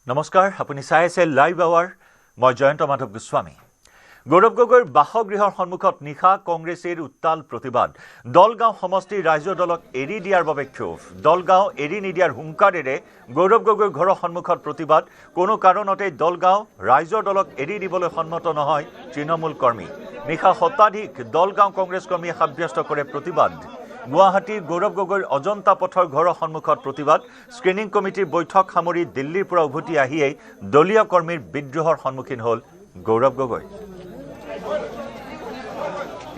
নমস্কাৰ আপুনি চাই আছে লাইভ আৱাৰ মই জয়ন্ত মাধৱ গোস্বামী গৌৰৱ গগৈৰ বাসগৃহৰ সন্মুখত নিশা কংগ্ৰেছৰ উত্তাল প্ৰতিবাদ দলগাঁও সমষ্টিৰ ৰাজ্য দলক এৰি দিয়াৰ বাবে ক্ষোভ দলগাঁও এৰি নিদিয়াৰ হুংকাৰেৰে গৌৰৱ গগৈৰ ঘৰৰ সন্মুখত প্ৰতিবাদ কোনো কাৰণতে দলগাঁও ৰাজ্য দলক এৰি দিবলৈ সন্মত নহয় তৃণমূল কৰ্মী নিশা শতাধিক দলগাঁও কংগ্ৰেছ কৰ্মীয়ে সাব্যস্ত কৰে প্ৰতিবাদ গুৱাহাটীৰ গৌৰৱ গগৈৰ অজন্তা পথৰ ঘৰৰ সন্মুখত প্ৰতিবাদ স্ক্ৰিনিং কমিটিৰ বৈঠক সামৰি দিল্লীৰ পৰা উভতি আহিয়েই দলীয় কৰ্মীৰ বিদ্ৰোহৰ সন্মুখীন হ'ল গৌৰৱ গগৈ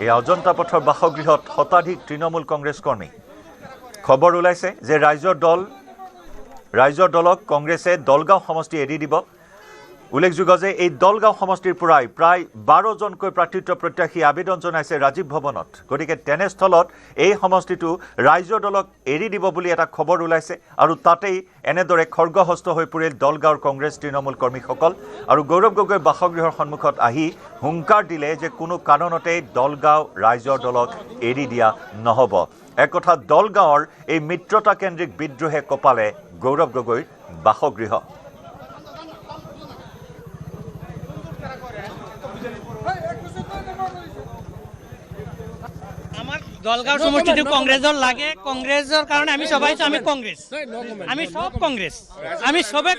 এই অজন্তা পথৰ বাসগৃহত শতাধিক তৃণমূল কংগ্ৰেছ কৰ্মী খবৰ ওলাইছে যে ৰাজ্যৰ দলক কংগ্ৰেছে দলগাঁও সমষ্টি এৰি দিব উল্লেখযোগ্য যে এই দলগাঁও সমষ্টিৰ পৰাই প্ৰায় 12 জনকৈ প্ৰাৰ্থিত্ব প্ৰত্যাশী আবেদন জনাইছে ৰাজীৱ ভৱনত গতিকে তেনেস্থলত এই সমষ্টিটো ৰাজ্যৰ দলক এৰি দিব বুলি এটা খবৰ ওলাইছে আৰু তাতেই এনেদৰে খৰ্গহস্ত হৈ পৰিল দলগাঁৱৰ কংগ্ৰেছ তৃণমূল কৰ্মীসকল আৰু গৌৰৱ গগৈ বাসগৃহৰ সন্মুখত আহি হুংকাৰ দিলে যে কোনো কাৰণতে দলগাঁও ৰাজ্যৰ দলক এৰি দিয়া নহ'ব একথা দলগাঁৱৰ এই মিত্ৰতা কেন্দ্ৰিক বিদ্ৰোহে কপালে গৌৰৱ গগৈৰ বাসগৃহ দলগাঁও সমষ্টিটো কংগ্ৰেছৰ লাগে কংগ্ৰেছৰ কাৰণে আমি সবাই আমি কংগ্ৰেছ আমি সব কংগ্ৰেছ আমি সবে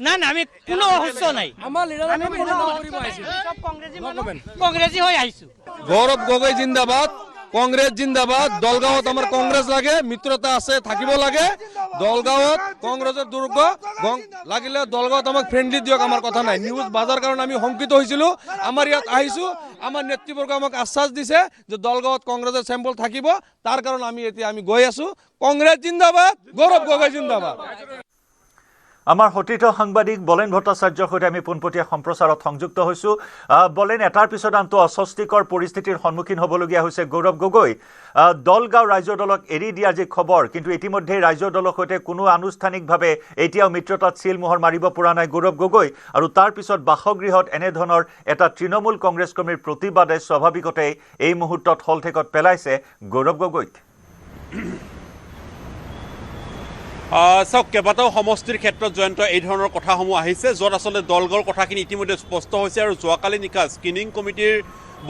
না না আমি কোনো অহস্য নাই আমাৰ লিডাৰ আমি সব কংগ্ৰেছী হৈ আহিছো গৌৰৱ গগৈ জিন্দাবাদ কংগ্ৰেছ জিন্দাবাদ দলগাঁৱত আমাৰ কংগ্ৰেছ লাগে মিত্ৰতা আছে থাকিব লাগে দলগাঁৱত কংগ্ৰেছৰ দুৰ্গ লাগিলে দলগাঁৱত আমাক ফ্ৰেণ্ডলি দিয়ক আমাৰ কথা নাই নিউজ বাজাৰ কাৰণে আমি শংকিত হৈছিলোঁ আমাৰ ইয়াত আহিছোঁ আমাৰ নেতৃবৰ্গ আমাক আশ্বাস দিছে যে দলগাঁৱত কংগ্ৰেছৰ চেম্পল থাকিব তাৰ কাৰণে আমি গৈ আছোঁ কংগ্ৰেছ জিন্দাবাদ গৌৰৱ গগৈ জিন্দাবাদ আমাৰ সতীৰ্থ সাংবাদিক বলেন ভট্টাচাৰ্যৰ সৈতে আমি পোনপটীয়া সম্প্ৰচাৰত সংযুক্ত হৈছোঁ বলেন এটাৰ পিছত আনটো অস্বস্তিকৰ পৰিস্থিতিৰ সন্মুখীন হ'বলগীয়া হৈছে গৌৰৱ গগৈ দলগাঁও ৰাজ্য দলক এৰি দিয়াৰ যি খবৰ কিন্তু ইতিমধ্যে ৰাজ্য দলৰ সৈতে কোনো আনুষ্ঠানিকভাৱে এতিয়াও মিত্ৰতাত চিল মোহৰ মাৰিব পৰা নাই গৌৰৱ গগৈ আৰু তাৰ পিছত বাসগৃহত এনেধৰণৰ এটা তৃণমূল কংগ্ৰেছ কৰ্মীৰ প্ৰতিবাদে স্বাভাৱিকতে এই মুহূৰ্তত হলঠেকত পেলাইছে গৌৰৱ গগৈক চাওক কেইবাটাও সমষ্টিৰ ক্ষেত্ৰত জয়ন্ত এই ধৰণৰ কথাসমূহ আহিছে য'ত আচলতে দলগাঁৱৰ কথাখিনি ইতিমধ্যে স্পষ্ট হৈছে আৰু যোৱাকালি নিশা স্ক্ৰিনিং কমিটিৰ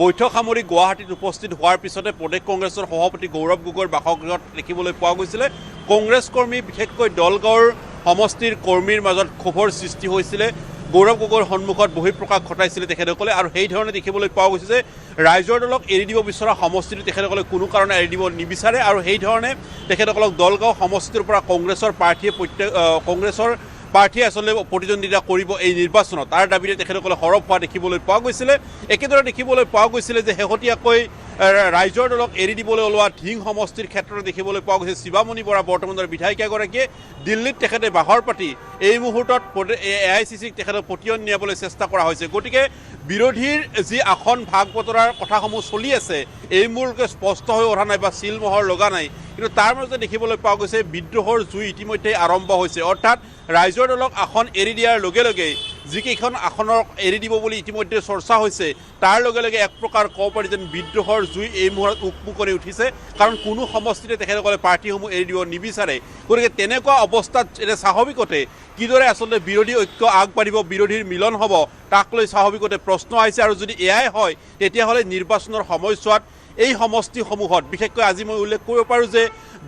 বৈঠক সামৰি গুৱাহাটীত উপস্থিত হোৱাৰ পিছতে প্ৰদেশ কংগ্ৰেছৰ সভাপতি গৌৰৱ গগৈৰ বাসগৃহত দেখিবলৈ পোৱা গৈছিলে কংগ্ৰেছ কৰ্মী বিশেষকৈ দলগাঁৱৰ সমষ্টিৰ কৰ্মীৰ মাজত ক্ষোভৰ সৃষ্টি হৈছিলে গৌৰৱ গগৈৰ সন্মুখত বহিঃপ্ৰকাশ ঘটাইছিলে তেখেতসকলে আৰু সেই ধৰণে দেখিবলৈ পোৱা গৈছে যে ৰাইজৰ দলক এৰি দিব বিচৰা সমষ্টিটো তেখেতসকলে কোনো কাৰণে এৰি দিব নিবিচাৰে আৰু সেই ধৰণে তেখেতসকলক দলগাঁও সমষ্টিৰ পৰা কংগ্ৰেছৰ প্ৰাৰ্থীয়ে আচলতে প্ৰতিদ্বন্দ্বিতা কৰিব এই নিৰ্বাচনত তাৰ দাবীৰে তেখেতসকলে সৰব হোৱা দেখিবলৈ পোৱা গৈছিলে একেদৰে দেখিবলৈ পোৱা গৈছিলে যে শেহতীয়াকৈ ৰাইজৰ দলক এৰি দিবলৈ ওলোৱা ধিং সমষ্টিৰ ক্ষেত্ৰত দেখিবলৈ পোৱা গৈছে শিৱামণি বৰা বৰ্তমানৰ বিধায়িকাগৰাকীয়ে দিল্লীত তেখেতে বাহৰ পাতি এই মুহূৰ্তত AICCক তেখেতক পতিয়ন নিয়াবলৈ চেষ্টা কৰা হৈছে গতিকে বিৰোধীৰ যি আসন ভাগ বতৰাৰ কথাসমূহ চলি আছে এই মূলকে স্পষ্ট হৈ উঠা নাই বা চিল মোহৰ লগা নাই কিন্তু তাৰ মাজতে দেখিবলৈ পোৱা গৈছে বিদ্ৰোহৰ জুই ইতিমধ্যে আৰম্ভ হৈছে অৰ্থাৎ ৰাইজৰ দলক আসন এৰি দিয়াৰ লগে লগে যিকেইখন আসনৰ এৰি দিব বুলি ইতিমধ্যে চৰ্চা হৈছে তাৰ লগে লগে এক প্ৰকাৰ ক'ব পাৰি যেন বিদ্ৰোহৰ জুই এই মুহূৰ্তত উকমুকনি উঠিছে কাৰণ কোনো সমষ্টিতে তেখেতসকলে পাৰ্টীসমূহ এৰি দিব নিবিচাৰে গতিকে তেনেকুৱা অৱস্থাত এতিয়া স্বাভাৱিকতে কিদৰে আচলতে বিৰোধী ঐক্য আগবাঢ়িব বিৰোধীৰ মিলন হ'ব তাক লৈ স্বাভাৱিকতে প্ৰশ্ন আহিছে আৰু যদি এয়াই হয় তেতিয়াহ'লে নিৰ্বাচনৰ সময়ছোৱাত এই সমষ্টিসমূহত বিশেষকৈ আজি মই উল্লেখ কৰিব পাৰোঁ যে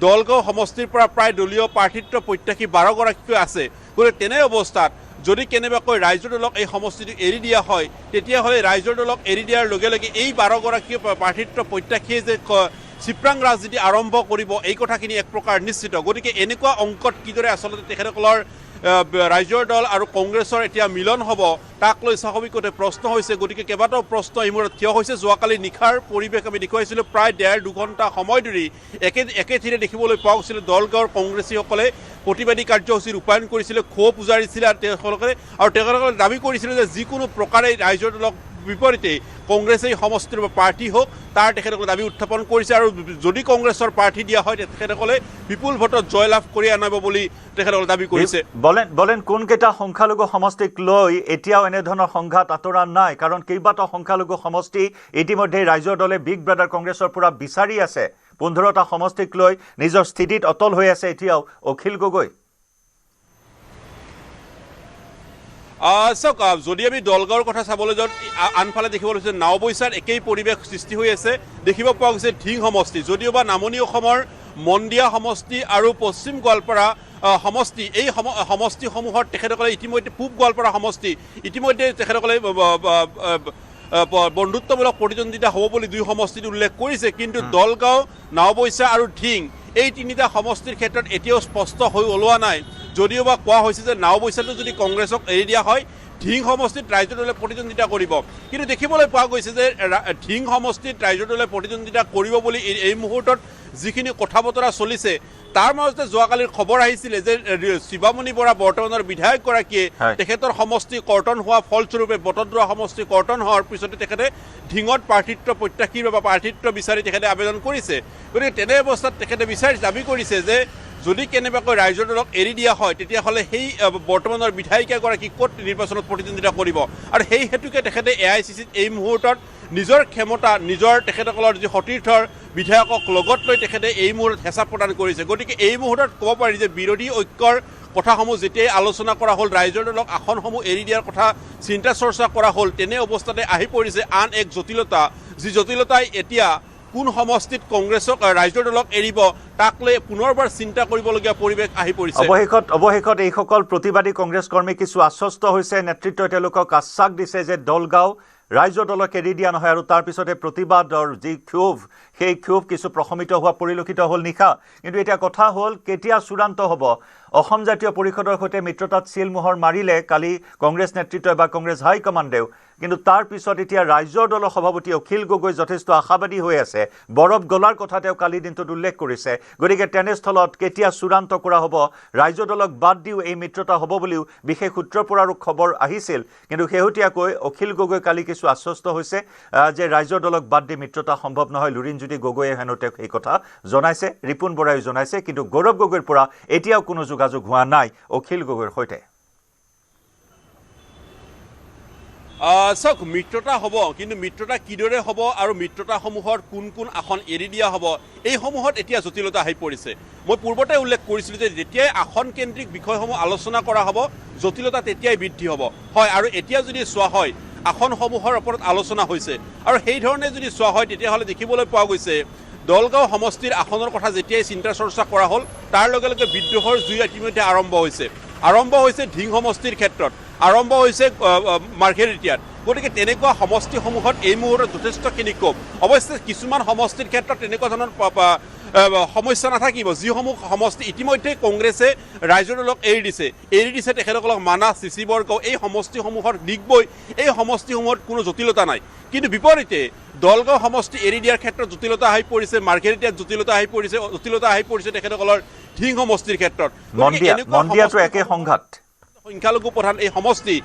দলগাঁও সমষ্টিৰ পৰা প্ৰায় দলীয় প্ৰাৰ্থিত্ব প্ৰত্যাশী 12 গৰাকীকৈ আছে গতিকে তেনে অৱস্থাত যদি কেনেবাকৈ ৰাইজৰ দলক এই সমষ্টিটো এৰি দিয়া হয় তেতিয়াহ'লে ৰাইজৰ দলক এৰি দিয়াৰ লগে লগে এই 12 গৰাকী প্ৰাৰ্থিত্ব প্ৰত্যাশীয়ে যে চিপ্ৰাং ৰাজনীতি আৰম্ভ কৰিব এই কথাখিনি এক প্ৰকাৰ নিশ্চিত গতিকে এনেকুৱা অংকত কিদৰে আচলতে তেখেতসকলৰ ৰাইজৰ দল আৰু কংগ্ৰেছৰ এতিয়া মিলন হ'ব তাক লৈ স্বাভাৱিকতে প্ৰশ্ন হৈছে গতিকে কেইবাটাও প্ৰশ্ন এই মূৰত থিয় হৈছে যোৱাকালি নিশাৰ পৰিৱেশ আমি দেখুৱাইছিলোঁ প্ৰায় 1.5-2 ঘণ্টা সময় ধৰি একেথিৰে দেখিবলৈ পোৱা গৈছিলে দলগাঁৱৰ কংগ্ৰেছীসকলে প্ৰতিবাদী কাৰ্যসূচী ৰূপায়ণ কৰিছিলে ক্ষোভ উজাৰিছিলে আৰু তেওঁলোকে দাবী কৰিছিলে যে যিকোনো প্ৰকাৰে ৰাইজৰ দলক বিপৰীতে কংগ্ৰেছে সমষ্টিৰ প্ৰাৰ্থী হোক তাৰ তেখেতসকলে দাবী উত্থাপন কৰিছে আৰু যদি কংগ্ৰেছৰ প্ৰাৰ্থী দিয়া হয় তেখেতসকলে বিপুল ভোটত জয়লাভ কৰি আনিব বুলি তেখেতসকলে দাবী কৰিছে বলেন কোনকেইটা সংখ্যালঘু সমষ্টিক লৈ এতিয়াও এনেধৰণৰ সংঘাত আঁতৰা নাই কাৰণ কেইবাটাও সংখ্যালঘু সমষ্টি ইতিমধ্যে ৰাজ্যৰ দলে বিগ ব্ৰাদাৰ কংগ্ৰেছৰ পৰা বিচাৰি আছে 15টা সমষ্টিক লৈ নিজৰ স্থিতিত অটল হৈ আছে এতিয়াও অখিল গগৈ চাওক যদি আমি দলগাঁৱৰ কথা চাবলৈ যাওঁ আনফালে দেখিবলৈ হৈছে নাওবৈচাৰ একেই পৰিৱেশ সৃষ্টি হৈ আছে দেখিব পোৱা গৈছে ধিং সমষ্টি যদিওবা নামনি অসমৰ মন্দিয়া সমষ্টি আৰু পশ্চিম গোৱালপাৰা সমষ্টি এই সমষ্টিসমূহত তেখেতসকলে ইতিমধ্যে পূব গোৱালপাৰা সমষ্টি ইতিমধ্যে তেখেতসকলে বন্ধুত্বমূলক প্ৰতিদ্বন্দ্বিতা হ'ব বুলি দুই সমষ্টিত উল্লেখ কৰিছে কিন্তু দলগাঁও নাওবৈচা আৰু ধিং এই তিনিটা সমষ্টিৰ ক্ষেত্ৰত এতিয়াও স্পষ্ট হৈ ওলোৱা নাই যদিওবা কোৱা হৈছে যে নাওবৈচাটো যদি কংগ্ৰেছক এৰি দিয়া হয় ধিং সমষ্টিত ৰাইজৰ দলে প্ৰতিদ্বন্দ্বিতা কৰিব কিন্তু দেখিবলৈ পোৱা গৈছে যে ধিং সমষ্টিত ৰাইজৰ দলে প্ৰতিদ্বন্দ্বিতা কৰিব বুলি এই মুহূৰ্তত যিখিনি কথা বতৰা চলিছে তাৰ মাজতে যোৱাকালিৰ খবৰ আহিছিলে যে শিৱামণি বৰা বৰ্তমানৰ বিধায়কগৰাকীয়ে তেখেতৰ সমষ্টি কৰ্তন হোৱা ফলস্বৰূপে বটদ্ৰৱা সমষ্টি কৰ্তন হোৱাৰ পিছতে তেখেতে ধিঙত প্ৰাৰ্থিত্ব প্ৰত্যাশীৰ বা প্ৰাৰ্থিত্ব বিচাৰি তেখেতে আবেদন কৰিছে গতিকে তেনে অৱস্থাত তেখেতে দাবী কৰিছে যে যদি কেনেবাকৈ ৰাইজৰ দলক এৰি দিয়া হয় তেতিয়াহ'লে সেই বৰ্তমানৰ বিধায়িকাগৰাকী ক'ত নিৰ্বাচনত প্ৰতিদ্বন্দ্বিতা কৰিব আৰু সেই হেতুকে তেখেতে AICCত এই মুহূৰ্তত নিজৰ ক্ষমতা নিজৰ তেখেতসকলৰ যি সতীৰ্থৰ বিধায়কক লগত লৈ তেখেতে এই মুহূৰ্তত হেঁচা প্ৰদান কৰিছে গতিকে এই মুহূৰ্তত ক'ব পাৰি যে বিৰোধী ঐক্যৰ কথাসমূহ যেতিয়াই আলোচনা কৰা হ'ল ৰাইজৰ দলক আসনসমূহ এৰি দিয়াৰ কথা চিন্তা চৰ্চা কৰা হ'ল তেনে অৱস্থাতে আহি পৰিছে আন এক জটিলতা যি জটিলতাই এতিয়া কোন সমষ্টিত কংগ্ৰেছক ৰাইজৰ দলক এৰিব তাক লৈ পুনৰবাৰ চিন্তা কৰিবলগীয়া পৰিৱেশ আহি পৰিছে অৱশেষত এইসকল প্ৰতিবাদী কংগ্ৰেছ কৰ্মী কিছু আশ্বস্ত হৈছে নেতৃত্বই তেওঁলোকক আশ্বাস দিছে যে দলগাঁও ৰাইজৰ দলক এৰি দিয়া নহয় আৰু তাৰ পিছতে প্ৰতিবাদৰ যি ক্ষোভ সেই ক্ষোভ কিছু প্ৰশমিত হোৱা পৰিলক্ষিত হ'ল নিশা কিন্তু এতিয়া কথা হ'ল কেতিয়া চূড়ান্ত হ'ব অসম জাতীয় পৰিষদৰ সৈতে মিত্ৰতাত চিলমোহৰ মাৰিলে কালি কংগ্ৰেছ নেতৃত্বই বা কংগ্ৰেছ হাইকমাণ্ডেও কিন্তু তাৰ পিছত এতিয়া ৰাইজৰ দলৰ সভাপতি অখিল গগৈ যথেষ্ট আশাবাদী হৈ আছে বৰফ গলাৰ কথা তেওঁ কালি দিনটোত উল্লেখ কৰিছে গতিকে তেনেস্থলত কেতিয়া চূড়ান্ত কৰা হ'ব ৰাইজৰ দলক বাদ দিও এই মিত্ৰতা হ'ব বুলিও বিশেষ সূত্ৰৰ পৰা আৰু খবৰ আহিছিল কিন্তু শেহতীয়াকৈ অখিল গগৈ কালি কিছু আশ্বস্ত হৈছে যে ৰাইজৰ দলক বাদ দি মিত্ৰতা সম্ভৱ নহয় লুৰিণজ্যোতি গগৈয়ে হেনো তেওঁক এই কথা জনাইছে ৰিপুণ বৰাইও জনাইছে কিন্তু গৌৰৱ গগৈৰ পৰা এতিয়াও কোনো যোগাযোগ হোৱা নাই অখিল গগৈৰ সৈতে চাওক মিত্ৰতা হ'ব কিন্তু মিত্ৰতা কিদৰে হ'ব আৰু মিত্ৰতাসমূহৰ কোন কোন আসন এৰি দিয়া হ'ব এইসমূহত এতিয়া জটিলতা আহি পৰিছে মই পূৰ্বতে উল্লেখ কৰিছিলোঁ যে যেতিয়াই আসন কেন্দ্ৰিক বিষয়সমূহ আলোচনা কৰা হ'ব জটিলতা তেতিয়াই বৃদ্ধি হ'ব হয় আৰু এতিয়া যদি চোৱা হয় আসনসমূহৰ ওপৰত আলোচনা হৈছে আৰু সেই ধৰণে যদি চোৱা হয় তেতিয়াহ'লে দেখিবলৈ পোৱা গৈছে দলগাঁও সমষ্টিৰ আসনৰ কথা যেতিয়াই চিন্তা চৰ্চা কৰা হ'ল তাৰ লগে লগে বিদ্ৰোহৰ জুই ইতিমধ্যে আৰম্ভ হৈছে ধিং সমষ্টিৰ ক্ষেত্ৰত আৰম্ভ হৈছে মাৰ্ঘেৰিটিয়াত গতিকে তেনেকুৱা সমষ্টিসমূহত এই মুহূৰ্তত যথেষ্টখিনি ক্ষোভ অৱশ্যে কিছুমান সমষ্টিৰ ক্ষেত্ৰত তেনেকুৱা ধৰণৰ সমস্যা নাথাকিব যিসমূহ সমষ্টি ইতিমধ্যে কংগ্ৰেছে ৰাইজৰ দলক এৰি দিছে তেখেতসকলক মানাহ চিচি বৰগাঁও এই সমষ্টিসমূহৰ দিগবৈ এই সমষ্টিসমূহত কোনো জটিলতা নাই কিন্তু বিপৰীতে দলগাঁও সমষ্টি এৰি দিয়াৰ ক্ষেত্ৰত জটিলতা আহি পৰিছে মাৰ্ঘেৰিটিয়াত জটিলতা আহি পৰিছে তেখেতসকলৰ ধিং সমষ্টিৰ ক্ষেত্ৰত মন্দিয়াটো একে সংঘাত সংখ্যালঘু প্ৰধান এই সমষ্টি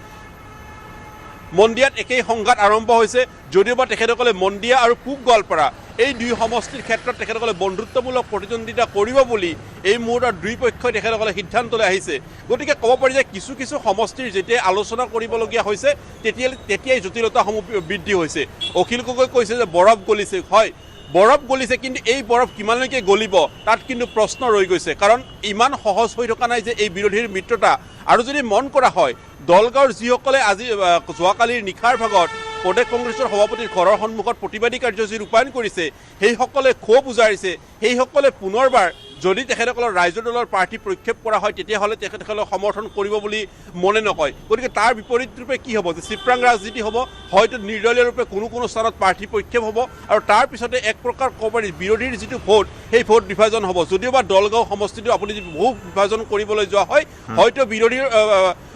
মন্দিয়াত একেই সংঘাত আৰম্ভ হৈছে যদিওবা তেখেতসকলে মন্দিয়া আৰু পূব গোৱালপাৰা এই দুই সমষ্টিৰ ক্ষেত্ৰত তেখেতসকলে বন্ধুত্বমূলক প্ৰতিদ্বন্দ্বিতা কৰিব বুলি এই মুহূৰ্তত দুই পক্ষই তেখেতসকলে সিদ্ধান্তলৈ আহিছে গতিকে ক'ব পাৰি যে কিছু সমষ্টিৰ যেতিয়া আলোচনা কৰিবলগীয়া হৈছে তেতিয়াই জটিলতাসমূহ বৃদ্ধি হৈছে অখিল গগৈ কৈছে যে বৰফ গলিছে হয় বৰফ গলিছে কিন্তু এই বৰফ কিমানলৈকে গলিব তাত কিন্তু প্ৰশ্ন ৰৈ গৈছে কাৰণ ইমান সহজ হৈ থকা নাই যে এই বিৰোধীৰ মিত্ৰতা আৰু যদি মন কৰা হয় দলগাঁৱৰ যিসকলে আজি যোৱাকালিৰ নিশাৰ ভাগত প্ৰদেশ কংগ্ৰেছৰ সভাপতিৰ ঘৰৰ সন্মুখত প্ৰতিবাদী কাৰ্যসূচী ৰূপায়ণ কৰিছে সেইসকলে ক্ষোভ উজাৰিছে সেইসকলে পুনৰবাৰ যদি তেখেতসকলৰ ৰাইজৰ দলৰ প্ৰাৰ্থী প্ৰক্ষেপ কৰা হয় তেতিয়াহ'লে তেখেতসকলক সমৰ্থন কৰিব বুলি মনে নকয় গতিকে তাৰ বিপৰীত ৰূপে কি হ'ব যে চিপ্ৰাং ৰাজনীতি হ'ব হয়তো নিৰ্দলীয় ৰূপে কোনো স্থানত প্ৰাৰ্থী প্ৰক্ষেপ হ'ব আৰু তাৰ পিছতে এক প্ৰকাৰ ক'ব পাৰি বিৰোধীৰ যিটো ভোট সেই ভোট বিভাজন হ'ব যদিওবা দলগাঁও সমষ্টিটো আপুনি যদি বহু বিভাজন কৰিবলৈ যোৱা হয় হয়তো বিৰোধীৰ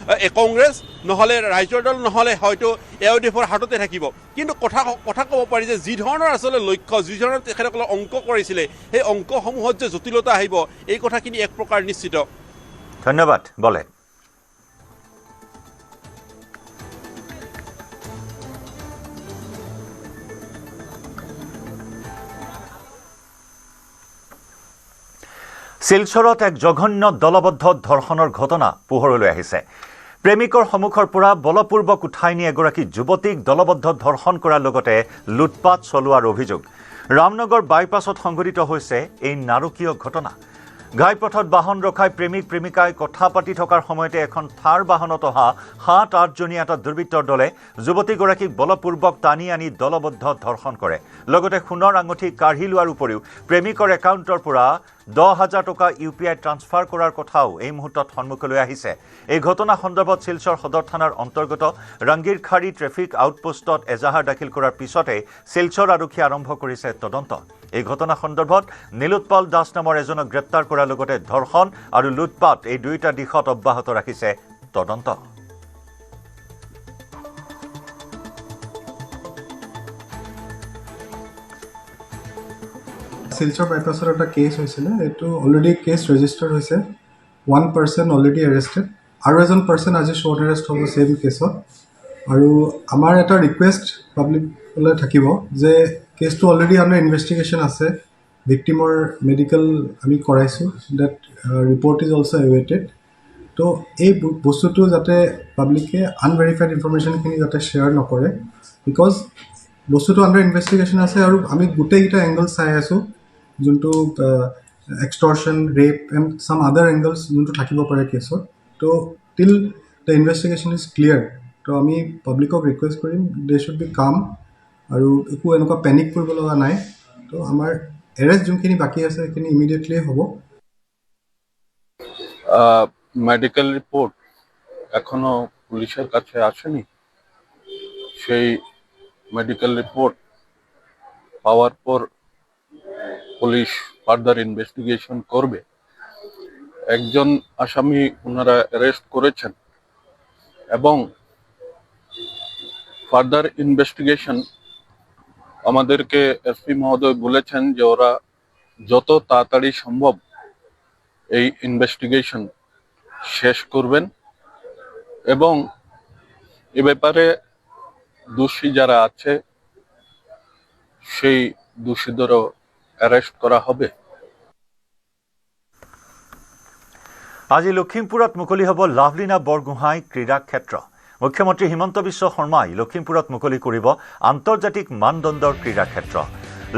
কংগ্ৰেছ নহ'লে ৰাইজৰ দল নহ'লে হয়তো AUDFৰ হাততে থাকিব কিন্তু কথা ক'ব পাৰি যে যি ধৰণৰ আচলতে লক্ষ্য যি ধৰণৰ তেখেতসকলে অংক কৰিছিলে সেই অংকসমূহত যে জটিলতা আহিব এই কথাখিনি এক প্ৰকাৰ নিশ্চিত ধন্যবাদ বলে শিলচৰত এক জঘন্য দলবদ্ধ ধৰ্ষণৰ ঘটনা পোহৰলৈ আহিছে প্ৰেমিকৰ সন্মুখৰ পৰা বলপূৰ্বক উঠাই নি এগৰাকী যুৱতীক দলবদ্ধ ধৰ্ষণ কৰাৰ লগতে লুটপাট চলোৱাৰ অভিযোগ ৰামনগৰ বাইপাছত সংঘটিত হৈছে এই নাৰকীয় ঘটনা ঘাইপথত বাহন ৰখাই প্ৰেমিক প্ৰেমিকাই কথা পাতি থকাৰ সময়তে এখন থাৰ বাহনত অহা 7-8জনীয়া এটা দুৰ্বৃত্তৰ দলে যুৱতীগৰাকীক বলপূৰ্বক টানি আনি দলবদ্ধ ধৰ্ষণ কৰে লগতে সোণৰ আঙুঠি কাঢ়ি লোৱাৰ উপৰিও প্ৰেমিকৰ একাউণ্টৰ পৰা 10,000 টকা UPI ট্ৰান্সফাৰ কৰাৰ কথাও এই মুহূৰ্তত সন্মুখলৈ আহিছে এই ঘটনা সন্দৰ্ভত শিলচৰ সদৰ থানাৰ অন্তৰ্গত ৰংগীৰখাৰী ট্ৰেফিক আউটপোষ্টত এজাহাৰ দাখিল কৰাৰ পিছতে শিলচৰ আৰক্ষী আৰম্ভ কৰিছে তদন্ত এই ঘটনা সন্দৰ্ভত নীলোৎপল দাস নামৰ এজনক গ্ৰেপ্তাৰ কৰাৰ লগতে ধৰ্ষণ আৰু লুটপাট এই দুয়োটা দিশত অব্যাহত ৰাখিছে তদন্ত শিলচৰ বাইপাছৰ এটা কেছ হৈছিলে এইটো অলৰেডি কেছ ৰেজিষ্টাৰ্ড হৈছে 1 person অলৰেডি এৰেষ্টেড আৰু এজন পাৰ্চন আজি শ্বৰ্ট এৰেষ্ট হ'ব সেম কেছত আৰু আমাৰ এটা ৰিকুৱেষ্ট পাব্লিকলৈ থাকিব যে কেছটো অলৰেডি আণ্ডাৰ ইনভেষ্টিগেশ্যন আছে ভিক্টিমৰ মেডিকেল আমি কৰাইছোঁ ডেট ৰিপৰ্ট ইজ অলছ' এৱেইটেড তো এই বস্তুটো যাতে পাব্লিকে আনভেৰিফাইড ইনফৰমেশ্যনখিনি যাতে শ্বেয়াৰ নকৰে বিকজ বস্তুটো আণ্ডাৰ ইনভেষ্টিগেশ্যন আছে আৰু আমি গোটেইকেইটা এংগল চাই আছোঁ যোনটো এক্সটৰ্শ্যন ৰেপ এণ্ড চাম আদাৰ এংগলছ যোনটো থাকিব পাৰে কেছত তো টিল দ্য ইনভেষ্টিগেশ্যন ইজ ক্লিয়াৰ তো আমি পাব্লিকক ৰিকুৱেষ্ট কৰিম দে শ্বুড বি কাম আৰু একো এনেকুৱা পেনিক কৰিব লগা নাই তো আমাৰ এৰেষ্ট যোনখিনি বাকী আছে সেইখিনি ইমিডিয়েটলি হ'ব মেডিকেল রিপোর্ট এখনো পুলিশের কাছে আসেনি সেই মেডিকেল রিপোর্ট পাওয়ার পর পুলিশ ফার্দার ইনভেস্টিগেশন করবে একজন আসামি ওনারা অ্যারেস্ট করেছেন এবং ফার্দার ইনভেস্টিগেশন আমাদেরকে এসপি মহোদয় বলেছেন যে ওরা যত তাড়াতাড়ি সম্ভব এই ইনভেস্টিগেশন শেষ করবেন এবং এ ব্যাপারে দোষী যারা আছে সেই দোষীদেরও অ্যারেস্ট করা হবে আজি লখিমপুৰত মুকলি হ'ব লাভলীনা বৰগোহাঁই ক্ৰীড়া ক্ষেত্ৰ মুখ্যমন্ত্ৰী হিমন্ত বিশ্ব শৰ্মাই লখিমপুৰত মুকলি কৰিব আন্তৰ্জাতিক মানদণ্ডৰ ক্ৰীড়া ক্ষেত্ৰ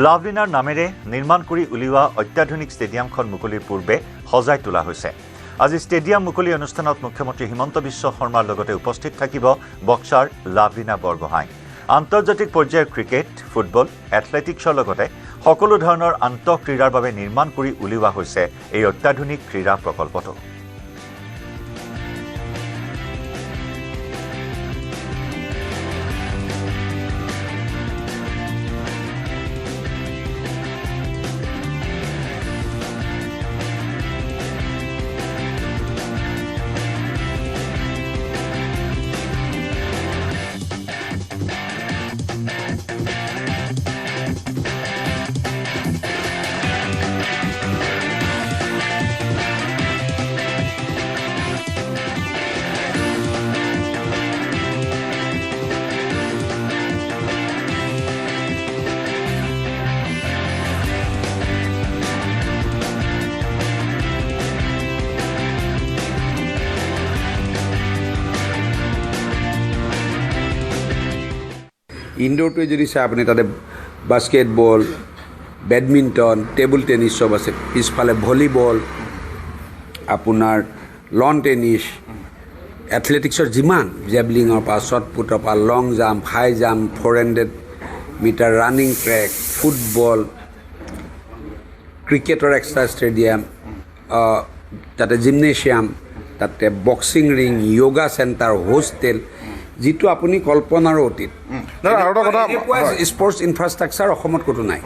লাভলীনাৰ নামেৰে নিৰ্মাণ কৰি উলিওৱা অত্যাধুনিক ষ্টেডিয়ামখন মুকলিৰ পূৰ্বে সজাই তোলা হৈছে আজি ষ্টেডিয়াম মুকলি অনুষ্ঠানত মুখ্যমন্ত্ৰী হিমন্ত বিশ্ব শৰ্মাৰ লগতে উপস্থিত থাকিব বক্সাৰ লাভলীনা বৰগোহাঁই আন্তৰ্জাতিক পৰ্যায়ৰ ক্ৰিকেট ফুটবল এথলেটিক্সৰ লগতে সকলো ধৰণৰ আন্তঃক্ৰীড়াৰ বাবে নিৰ্মাণ কৰি উলিওৱা হৈছে এই অত্যাধুনিক ক্ৰীড়া প্ৰকল্পটো ইনডোৰটোৱে যদি চাই আপুনি তাতে বাস্কেটবল বেডমিণ্টন টেবুল টেনিছ চব আছে পিছফালে ভলীবল আপোনাৰ লন টেনিছ এথলেটিক্সৰ যিমান জেভলিঙৰ পৰা শ্বট পুটৰ পৰা long jump high jump 400 metre running track football ক্ৰিকেটৰ এক্সট্ৰা ষ্টেডিয়াম তাতে জিমনেছিয়াম তাতে boxing ring yoga centre hostel যিটো আপুনি কল্পনাৰো অতীত স্পৰ্টছ ইনফ্ৰাষ্ট্ৰাকচাৰ অসমত ক'তো নাই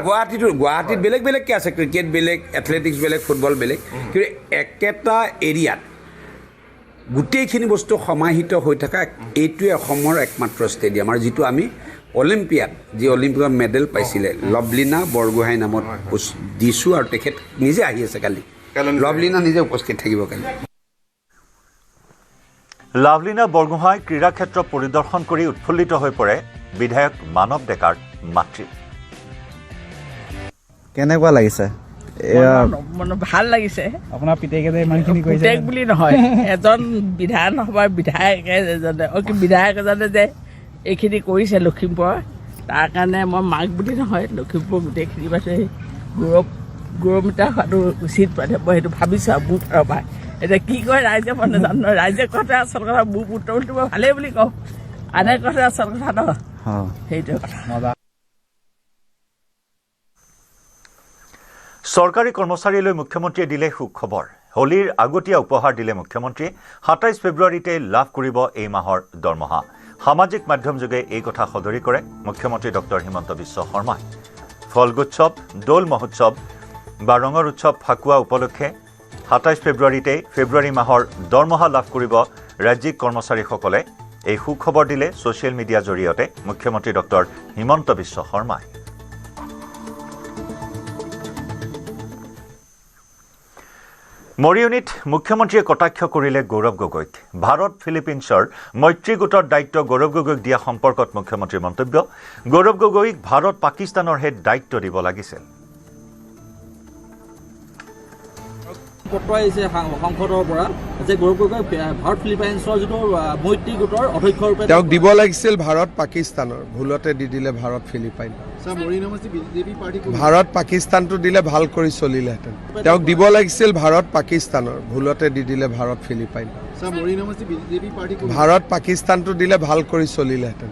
গুৱাহাটীত বেলেগ বেলেগকৈ আছে ক্ৰিকেট বেলেগ এথলেটিক্স বেলেগ ফুটবল বেলেগ কিন্তু একেটা এৰিয়াত গোটেইখিনি বস্তু সমাহিত হৈ থকা এইটোৱে অসমৰ একমাত্ৰ ষ্টেডিয়াম আৰু যিটো আমি অলিম্পিয়াত যি অলিম্পিকত মেডেল পাইছিলে লাভলীনা বৰগোহাঁই নামত দিছোঁ আৰু তেখেত নিজে আহি আছে কালি লাভলীনা নিজে উপস্থিত থাকিব কালি লাভলীনা বৰগোহাঁই ক্ৰীড়া ক্ষেত্ৰ পৰিদৰ্শন কৰি উৎফুল্লিত হৈ পৰে বিধায়ক মানৱ ডেকাৰ মাতৃ কেনেকুৱা লাগিছে ভাল লাগিছে আপোনাৰ পিতেকে ইমানখিনি কৰিছে পিতেক বুলি নহয় এজন বিধানসভাৰ বিধায়ক এজনে যে এইখিনি কৰিছে লখিমপুৰ তাৰ কাৰণে মই মাক বুলি নহয় লখিমপুৰ গোটেইখিনি পাছে গৌৰৱ গৌৰৱিতা হোৱাটো উচিত মানে মই সেইটো ভাবিছোঁ আৰু মোৰ ফালৰ পৰা এতিয়া কি কয় ৰাইজে মই নাজানো নহয় ৰাইজে কওঁতে আচল কথা মোৰ পুত্ৰটো মই ভালেই বুলি কওঁ আনে কওঁতে আচল কথা ন সেইটোৱে কথা চৰকাৰী কৰ্মচাৰীলৈ মুখ্যমন্ত্ৰীয়ে দিলে সুখবৰ হোলীৰ আগতীয়া উপহাৰ দিলে মুখ্যমন্ত্ৰীয়ে ২৭ ফেব্ৰুৱাৰীতে লাভ কৰিব এই মাহৰ দৰমহা সামাজিক মাধ্যমযোগে এই কথা সদৰি কৰে মুখ্যমন্ত্ৰী ডক্টৰ হিমন্ত বিশ্ব শৰ্মাই ফলগোৎসৱ দোল মহোৎসৱ বা ৰঙৰ উৎসৱ ফাকুৱা উপলক্ষে ২৭ ফেব্ৰুৱাৰীতে ফেব্ৰুৱাৰী মাহৰ দৰমহা লাভ কৰিব ৰাজ্যিক কৰ্মচাৰীসকলে এই সুখবৰ দিলে ছ'চিয়েল মিডিয়াৰ জৰিয়তে মুখ্যমন্ত্ৰী ডক্টৰ হিমন্ত বিশ্ব শৰ্মাই মৰিয়নিত মুখ্যমন্ত্ৰীয়ে কটাক্ষ কৰিলে গৌৰৱ গগৈক ভাৰত ফিলিপিনছৰ মৈত্ৰী গোটৰ দায়িত্ব গৌৰৱ গগৈক দিয়া সম্পৰ্কত মুখ্যমন্ত্ৰীৰ মন্তব্য গৌৰৱ গগৈক ভাৰত পাকিস্তানৰহে দায়িত্ব দিব লাগিছিল পত্ৰ আহিছে সংসদৰ পৰা যে গৌৰৱ গগৈ ভাৰত ফিলিপাইনছৰ যিটো মৈত্ৰী গোটৰ অধ্যক্ষ ৰূপে তেওঁক দিব লাগিছিল ভাৰত পাকিস্তানৰ ভুলতে দি দিলে ভাৰত ফিলিপাইন ভাৰত পাকিস্তানটো দিলে ভাল কৰি চলিলেহেঁতেন তেওঁক দিব লাগিছিল ভাৰত পাকিস্তানৰ ভুলতে দি দিলে ভাৰত ফিলিপাইন ভাৰত পাকিস্তানটো দিলে ভাল কৰি চলিলেহেঁতেন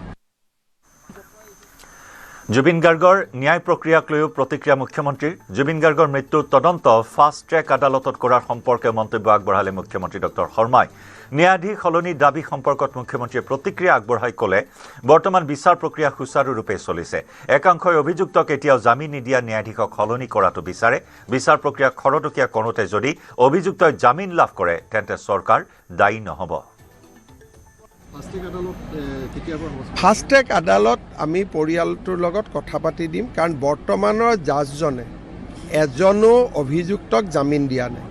জুবিন গাৰ্গৰ ন্যায় প্ৰক্ৰিয়াক লৈও প্ৰতিক্ৰিয়া মুখ্যমন্ত্ৰীৰ জুবিন গাৰ্গৰ মৃত্যুৰ তদন্ত ফাষ্ট ট্ৰেক আদালতত কৰাৰ সম্পৰ্কে মন্তব্য আগবঢ়ালে মুখ্যমন্ত্ৰী ডক্টৰ শৰ্মাই ন্যায়াধীশ সলনি দাবী সম্পৰ্কত মুখ্যমন্ত্ৰীয়ে প্ৰতিক্ৰিয়া আগবঢ়াই ক'লে বৰ্তমান বিচাৰ প্ৰক্ৰিয়া সুচাৰুৰূপে চলিছে একাংশই অভিযুক্তক এতিয়াও জামিন নিদিয়া ন্যায়াধীশক সলনি কৰাটো বিচাৰে বিচাৰ প্ৰক্ৰিয়া খৰতকীয়া কৰোঁতে যদি অভিযুক্তই জামিন লাভ কৰে তেন্তে চৰকাৰ দায়ী নহ'ব ফাষ্ট ট্ৰেক আদালত আমি পৰিয়ালটোৰ লগত কথা পাতি দিম কাৰণ বৰ্তমানৰ জাজজনে এজনো অভিযুক্তক জামিন দিয়া নাই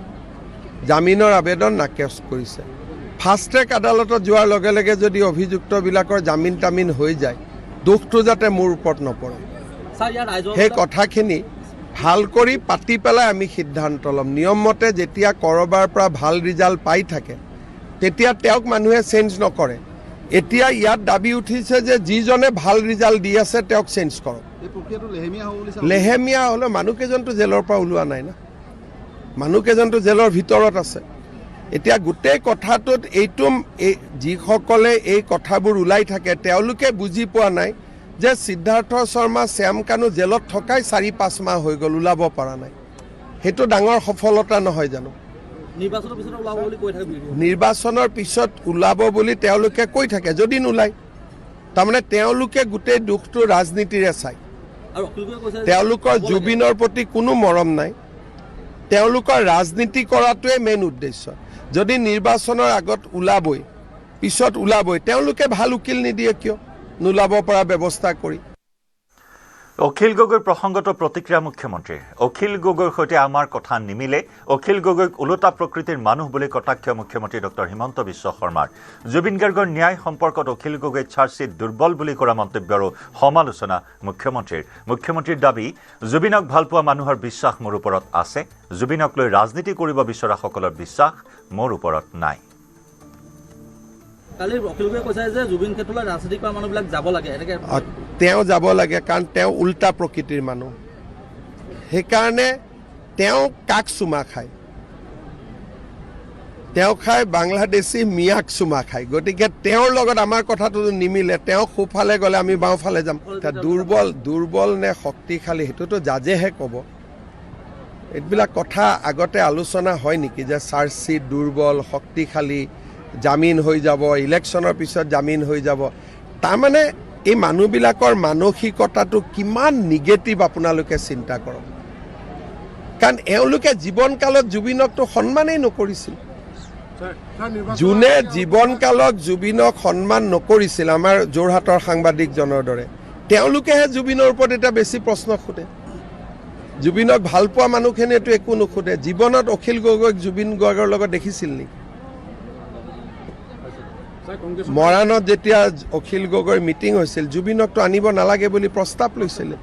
জামিনৰ আবেদন নাকচ কৰিছে ফাষ্ট ট্ৰেক আদালতত যোৱাৰ লগে লগে যদি অভিযুক্তবিলাকৰ জামিন তামিন হৈ যায় দুখটো যাতে মোৰ ওপৰত নপৰে সেই কথাখিনি ভাল কৰি পাতি পেলাই আমি সিদ্ধান্ত ল'ম নিয়মমতে যেতিয়া ক'ৰবাৰ পৰা ভাল ৰিজাল্ট পাই থাকে তেতিয়া তেওঁক মানুহে চেঞ্জ নকৰে এতিয়া ইয়াত দাবী উঠিছে যে যিজনে ভাল ৰিজাল্ট দি আছে তেওঁক চেঞ্জ কৰক লেহেমীয়া হ'লে মানুহকেইজনটো জেলৰ পৰা ওলোৱা নাই না মানুহকেইজনটো জেলৰ ভিতৰত আছে এতিয়া গোটেই কথাটোত এইটো যিসকলে এই কথাবোৰ ওলাই থাকে তেওঁলোকে বুজি পোৱা নাই যে সিদ্ধাৰ্থ শৰ্মা শ্যাম কানু জেলত থকাই ৪-৫ মাহ হৈ গ'ল ওলাব পৰা নাই সেইটো ডাঙৰ সফলতা নহয় জানো নিৰ্বাচনৰ পিছত ওলাব বুলি তেওঁলোকে কৈ থাকে যদি নোলায় তাৰমানে তেওঁলোকে গোটেই দুখটো ৰাজনীতিৰে চায় তেওঁলোকৰ জুবিনৰ প্ৰতি কোনো মৰম নাই তেওঁলোকৰ ৰাজনীতি কৰাটোৱে মেইন উদ্দেশ্য যদি নিৰ্বাচনৰ আগত ওলাবই পিছত ওলাবই তেওঁলোকে ভাল উকিল নিদিয়ে কিয় নোলাব পৰা ব্যৱস্থা কৰি অখিল গগৈৰ প্ৰসংগত প্ৰতিক্ৰিয়া মুখ্যমন্ত্ৰীৰ অখিল গগৈৰ সৈতে আমাৰ কথা নিমিলে অখিল গগৈক ওলোটা প্ৰকৃতিৰ মানুহ বুলি কটাক্ষ মুখ্যমন্ত্ৰী ডক্টৰ হিমন্ত বিশ্ব শৰ্মাৰ জুবিন গাৰ্গৰ ন্যায় সম্পৰ্কত অখিল গগৈৰ চাৰ্জশ্বিট দুৰ্বল বুলি কৰা মন্তব্যৰো সমালোচনা মুখ্যমন্ত্ৰীৰ দাবী জুবিনক ভালপোৱা মানুহৰ বিশ্বাস মোৰ ওপৰত আছে জুবিনক লৈ ৰাজনীতি কৰিব বিচৰাসকলৰ বিশ্বাস মোৰ ওপৰত নাই কালি অখিল গগৈয়ে কৈছে যে জুবিন ক্ষেত্ৰলৈ ৰাজনীতি কৰা মানুহবিলাক যাব লাগে এনেকৈ তেওঁ যাব লাগে কাৰণ তেওঁ উল্টা প্ৰকৃতিৰ মানুহ সেইকাৰণে তেওঁ কাক চুমা খায় তেওঁ খায় বাংলাদেশী মিয়াক চুমা খায় গতিকে তেওঁৰ লগত আমাৰ কথাটো নিমিলে তেওঁ সোঁফালে গ'লে আমি বাওঁফালে যাম দুৰ্বল নে শক্তিশালী সেইটোতো জাজেহে ক'ব এইবিলাক কথা আগতে আলোচনা হয় নেকি যে চাৰ্জশ্বিট দুৰ্বল শক্তিশালী জামিন হৈ যাব ইলেকশ্যনৰ পিছত জামিন হৈ যাব তাৰমানে এই মানুহবিলাকৰ মানসিকতাটো কিমান নিগেটিভ আপোনালোকে চিন্তা কৰক কাৰণ এওঁলোকে জীৱনকালত জুবিনকতো সন্মানেই নকৰিছিল যোনে জীৱনকালত জুবিনক সন্মান নকৰিছিল আমাৰ যোৰহাটৰ সাংবাদিকজনৰ দৰে তেওঁলোকেহে জুবিনৰ ওপৰত এটা বেছি প্ৰশ্ন সোধে জুবিনক ভাল পোৱা মানুহখিনিয়েতো একো নোসোধে জীৱনত অখিল গগৈক জুবিন গাৰ্গৰ লগত দেখিছিল নেকি মৰাণত যেতিয়া অখিল গগৈৰ মিটিং হৈছিল জুবিনকতো আনিব নালাগে বুলি প্ৰস্তাৱ লৈছিলে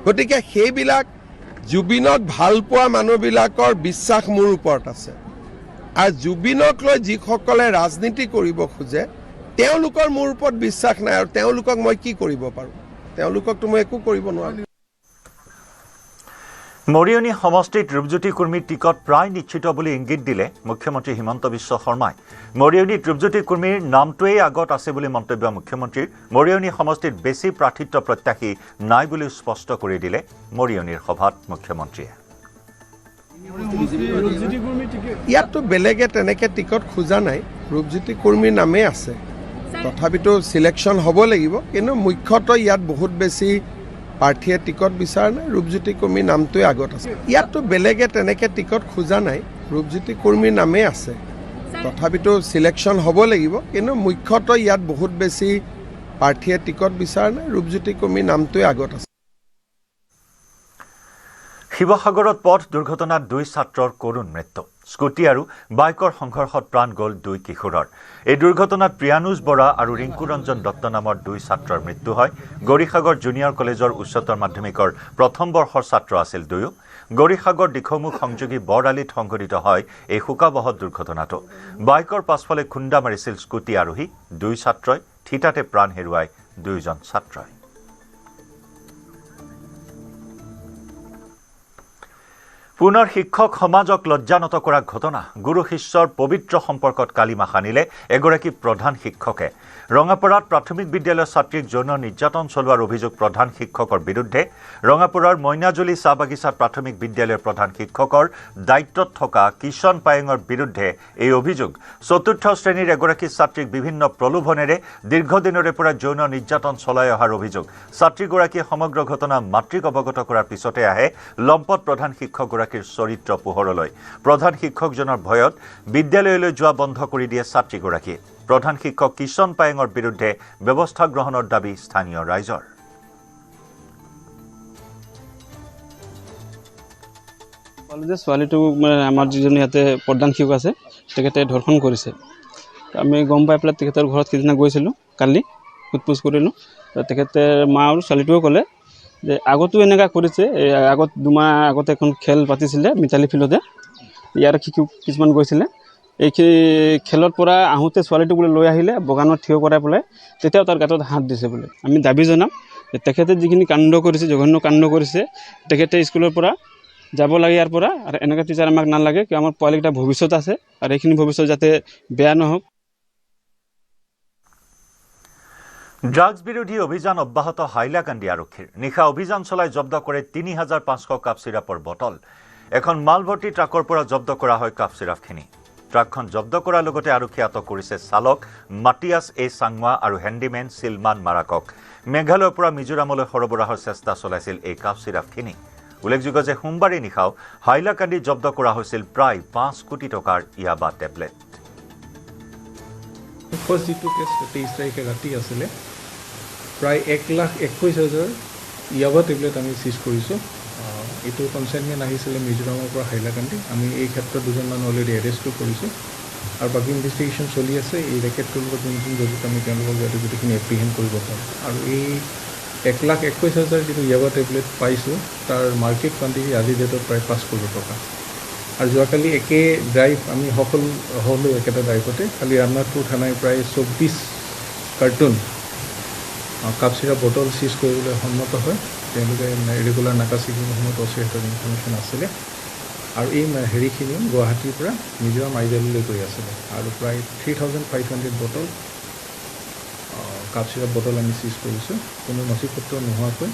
গতিকে সেইবিলাক জুবিনক ভাল পোৱা মানুহবিলাকৰ বিশ্বাস মোৰ ওপৰত আছে আৰু জুবিনক লৈ যিসকলে ৰাজনীতি কৰিব খোজে তেওঁলোকৰ মোৰ ওপৰত বিশ্বাস নাই আৰু তেওঁলোকক মই কি কৰিব পাৰোঁ তেওঁলোককতো মই একো কৰিব নোৱাৰোঁ মৰিয়নি সমষ্টিত ৰূপজ্যোতি কুৰ্মীৰ টিকট প্ৰায় নিশ্চিত বুলি ইংগিত দিলে মুখ্যমন্ত্ৰী হিমন্ত বিশ্ব শৰ্মাই। মৰিয়নিত ৰূপজ্যোতি কুৰ্মীৰ নামটোৱেই আগত আছে বুলি মন্তব্য মুখ্যমন্ত্ৰীৰ। মৰিয়নি সমষ্টিত বেছি প্ৰাৰ্থিত্ব প্ৰত্যাশী নাই বুলি স্পষ্ট কৰি দিলে মৰিয়নিৰ সভাত মুখ্যমন্ত্ৰীয়ে। ইয়াততো বেলেগে তেনেকৈ টিকট খোজা নাই, ৰূপজ্যোতি কুৰ্মীৰ নামেই আছে। তথাপিতো চিলেকশ্যন হ'ব লাগিব, কিন্তু মুখ্যতঃ ইয়াত বহুত বেছি প্ৰাৰ্থীয়ে টিকট বিচৰা নাই, ৰূপজ্যোতি কুৰ্মীৰ নামটোৱে আগত আছে। ইয়াততো বেলেগে তেনেকৈ টিকট খোজা নাই, ৰূপজ্যোতি কুৰ্মীৰ নামেই আছে। তথাপিতো চিলেকশ্যন হ'ব লাগিব, কিন্তু মুখ্যতঃ ইয়াত বহুত বেছি প্ৰাৰ্থীয়ে টিকট বিচৰা নাই, ৰূপজ্যোতি কুৰ্মীৰ নামটোৱে আগত আছে। শিৱসাগৰত পথ দুৰ্ঘটনাত 2 ছাত্ৰৰ কৰুণ মৃত্যু। স্কুটি আৰু বাইকৰ সংঘৰ্ষত প্ৰাণ গ'ল 2 কিশোৰৰ। এই দুৰ্ঘটনাত প্ৰিয়ানুজ বৰা আৰু ৰিংকু ৰঞ্জন দত্ত নামৰ 2 ছাত্ৰৰ মৃত্যু হয়। গৌৰীসাগৰ জুনিয়ৰ কলেজৰ উচ্চতৰ মাধ্যমিকৰ প্ৰথম বৰ্ষৰ ছাত্ৰ আছিল দুয়ো। গৌৰীসাগৰ দিখৌমুখ সংযোগী বৰআলিত সংঘটিত হয় এই শোকাবহ দুৰ্ঘটনাটো। বাইকৰ পাছফালে খুন্দা মাৰিছিল স্কুটি আৰোহী 2 ছাত্ৰই, থিতাতে প্ৰাণ হেৰুৱায় 2জন ছাত্ৰই। পুনৰ শিক্ষক সমাজক লজ্জানত কৰা ঘটনা। গুৰু শিষ্যৰ পবিত্ৰ সম্পৰ্কত কালিমা সানিলে এগৰাকী প্ৰধান শিক্ষকে। ৰঙাপাৰাত প্ৰাথমিক বিদ্যালয়ৰ ছাত্ৰীক যৌন নিৰ্যাতন চলোৱাৰ অভিযোগ প্ৰধান শিক্ষকৰ বিৰুদ্ধে। ৰঙাপাৰাৰ মইনাজুলি চাহ বাগিচাত প্ৰাথমিক বিদ্যালয়ৰ প্ৰধান শিক্ষকৰ দায়িত্বত থকা কিষণ পায়েঙৰ বিৰুদ্ধে এই অভিযোগ। 4ৰ্থ শ্ৰেণীৰ এগৰাকী ছাত্ৰীক বিভিন্ন প্ৰলোভনেৰে দীৰ্ঘদিনৰে পৰা যৌন নিৰ্যাতন চলাই অহাৰ অভিযোগ। ছাত্ৰীগৰাকীয়ে সমগ্ৰ ঘটনা মাতৃক অৱগত কৰাৰ পিছতে আহে লম্পট প্ৰধান শিক্ষকগৰাকীৰ চৰিত্ৰ পোহৰলৈ। প্ৰধান শিক্ষকজনৰ ভয়ত বিদ্যালয়লৈ যোৱা বন্ধ কৰি দিয়ে ছাত্ৰীগৰাকীয়ে। প্ৰধান শিক্ষক কিষণ পায়েঙৰ বিৰুদ্ধে ব্যৱস্থা গ্ৰহণৰ দাবী স্থানীয় ৰাইজৰ। ছোৱালীটোক মানে আমাৰ যিজনী ইয়াতে প্ৰধান শিক্ষক আছে তেখেতে ধৰ্ষণ কৰিছে। আমি গম পাই পেলাই তেখেতৰ ঘৰত সিদিনা গৈছিলোঁ, কালি সোধ-পোছ কৰিলোঁ। তেখেতে মা আৰু ছোৱালীটোৱে ক'লে যে আগতো এনেকুৱা কৰিছে। আগত 2 মাহ আগতে এখন খেল পাতিছিলে মিতালী ফিল্ডতে, ইয়াৰ শিশু কিছুমান গৈছিলে। এই খেলৰ পৰা আহোঁতে ছোৱালীটোক বোলে লৈ আহিলে, বগানত থিয় কৰাই পেলাই তেতিয়াও তাৰ গাঁতত হাত দিছে বোলে। আমি দাবী জনাম যে তেখেতে যিখিনি কাণ্ড কৰিছে, জঘন্য কাণ্ড কৰিছে, তেখেতে স্কুলৰ পৰা যাব লাগে ইয়াৰ পৰা। আৰু এনেকুৱা টিচাৰ আমাক নালাগে, কিয় আমাৰ পোৱালীকেইটা ভৱিষ্যত আছে আৰু এইখিনি ভৱিষ্যত যাতে বেয়া নহওক। ড্ৰাগছ বিৰোধী অভিযান অব্যাহত হাইলাকান্দি আৰক্ষীৰ। নিশা অভিযান চলাই জব্দ কৰে 3500 কাপ চিৰাপৰ বটল। এখন মালভৰ্তি ট্ৰাকৰ পৰা জব্দ কৰা হয় কাপ চিৰাপখিনি। ট্ৰাকখন জব্দ কৰাৰ লগতে আৰক্ষীয়ে আটক কৰিছে চালক মাটিয়াছ এ চাংমা আৰু হেণ্ডিমেন চিলমান মাৰাকক। মেঘালয়ৰ পৰা মিজোৰামলৈ সৰবৰাহৰ চেষ্টা চলাইছিল এই কাপ চিৰাপখিনি। উল্লেখযোগ্য যে সোমবাৰে নিশাও হাইলাকান্দিত জব্দ কৰা হৈছিল প্ৰায় 5 কোটি টকাৰ ইয়াবা টেবলেট। ফাৰ্ষ্ট যিটো কেছ 23 তাৰিখে ৰাতি আছিলে, প্ৰায় 1,21,000 ইয়াবা টেবলেট আমি চিজ কৰিছোঁ। এইটো কনচাইনমেণ্ট আহিছিলে মিজোৰামৰ পৰা হাইলাকান্দি। আমি এই ক্ষেত্ৰত 2জন মানুহ অলৰেডি এৰেষ্টো কৰিছোঁ আৰু বাকী ইনভেষ্টিগেশ্যন চলি আছে। এই ৰেকেটটোৰ লগত যোনজন জড়িত আমি তেওঁলোকক যাতে গোটেইখিনি এপ্ৰিহেণ্ড কৰিব পাৰোঁ। আৰু এই 1,21,000 যিটো ইয়াবা টেবলেট পাইছোঁ, তাৰ মাৰ্কেট কোৱাণ্টিটি আজিৰ ডেটত প্ৰায় 5 কোটি টকা। আৰু যোৱাকালি একে ড্ৰাইভ আমি সফল হ'লোঁ একেটা ড্ৰাইভতে। খালি ৰামনাথপুৰ থানাই প্ৰায় 24 কাৰ্টুন কাপ চিৰাপ বটল চিজ কৰিবলৈ সন্মত হয়। তেওঁলোকে ৰেগুলাৰ নাকাচিকিৰ সময়ত অচিহঁতৰ ইনফৰ্মেশ্যন আছিলে। আৰু এই হেৰিখিনি গুৱাহাটীৰ পৰা মিজোৰাম আইজললৈ গৈ আছিলে। আৰু প্ৰায় 3500 বটল কাপ চিৰাপ বটল আমি চিজ কৰিছোঁ, কোনো নথিপত্ৰ নোহোৱাকৈ।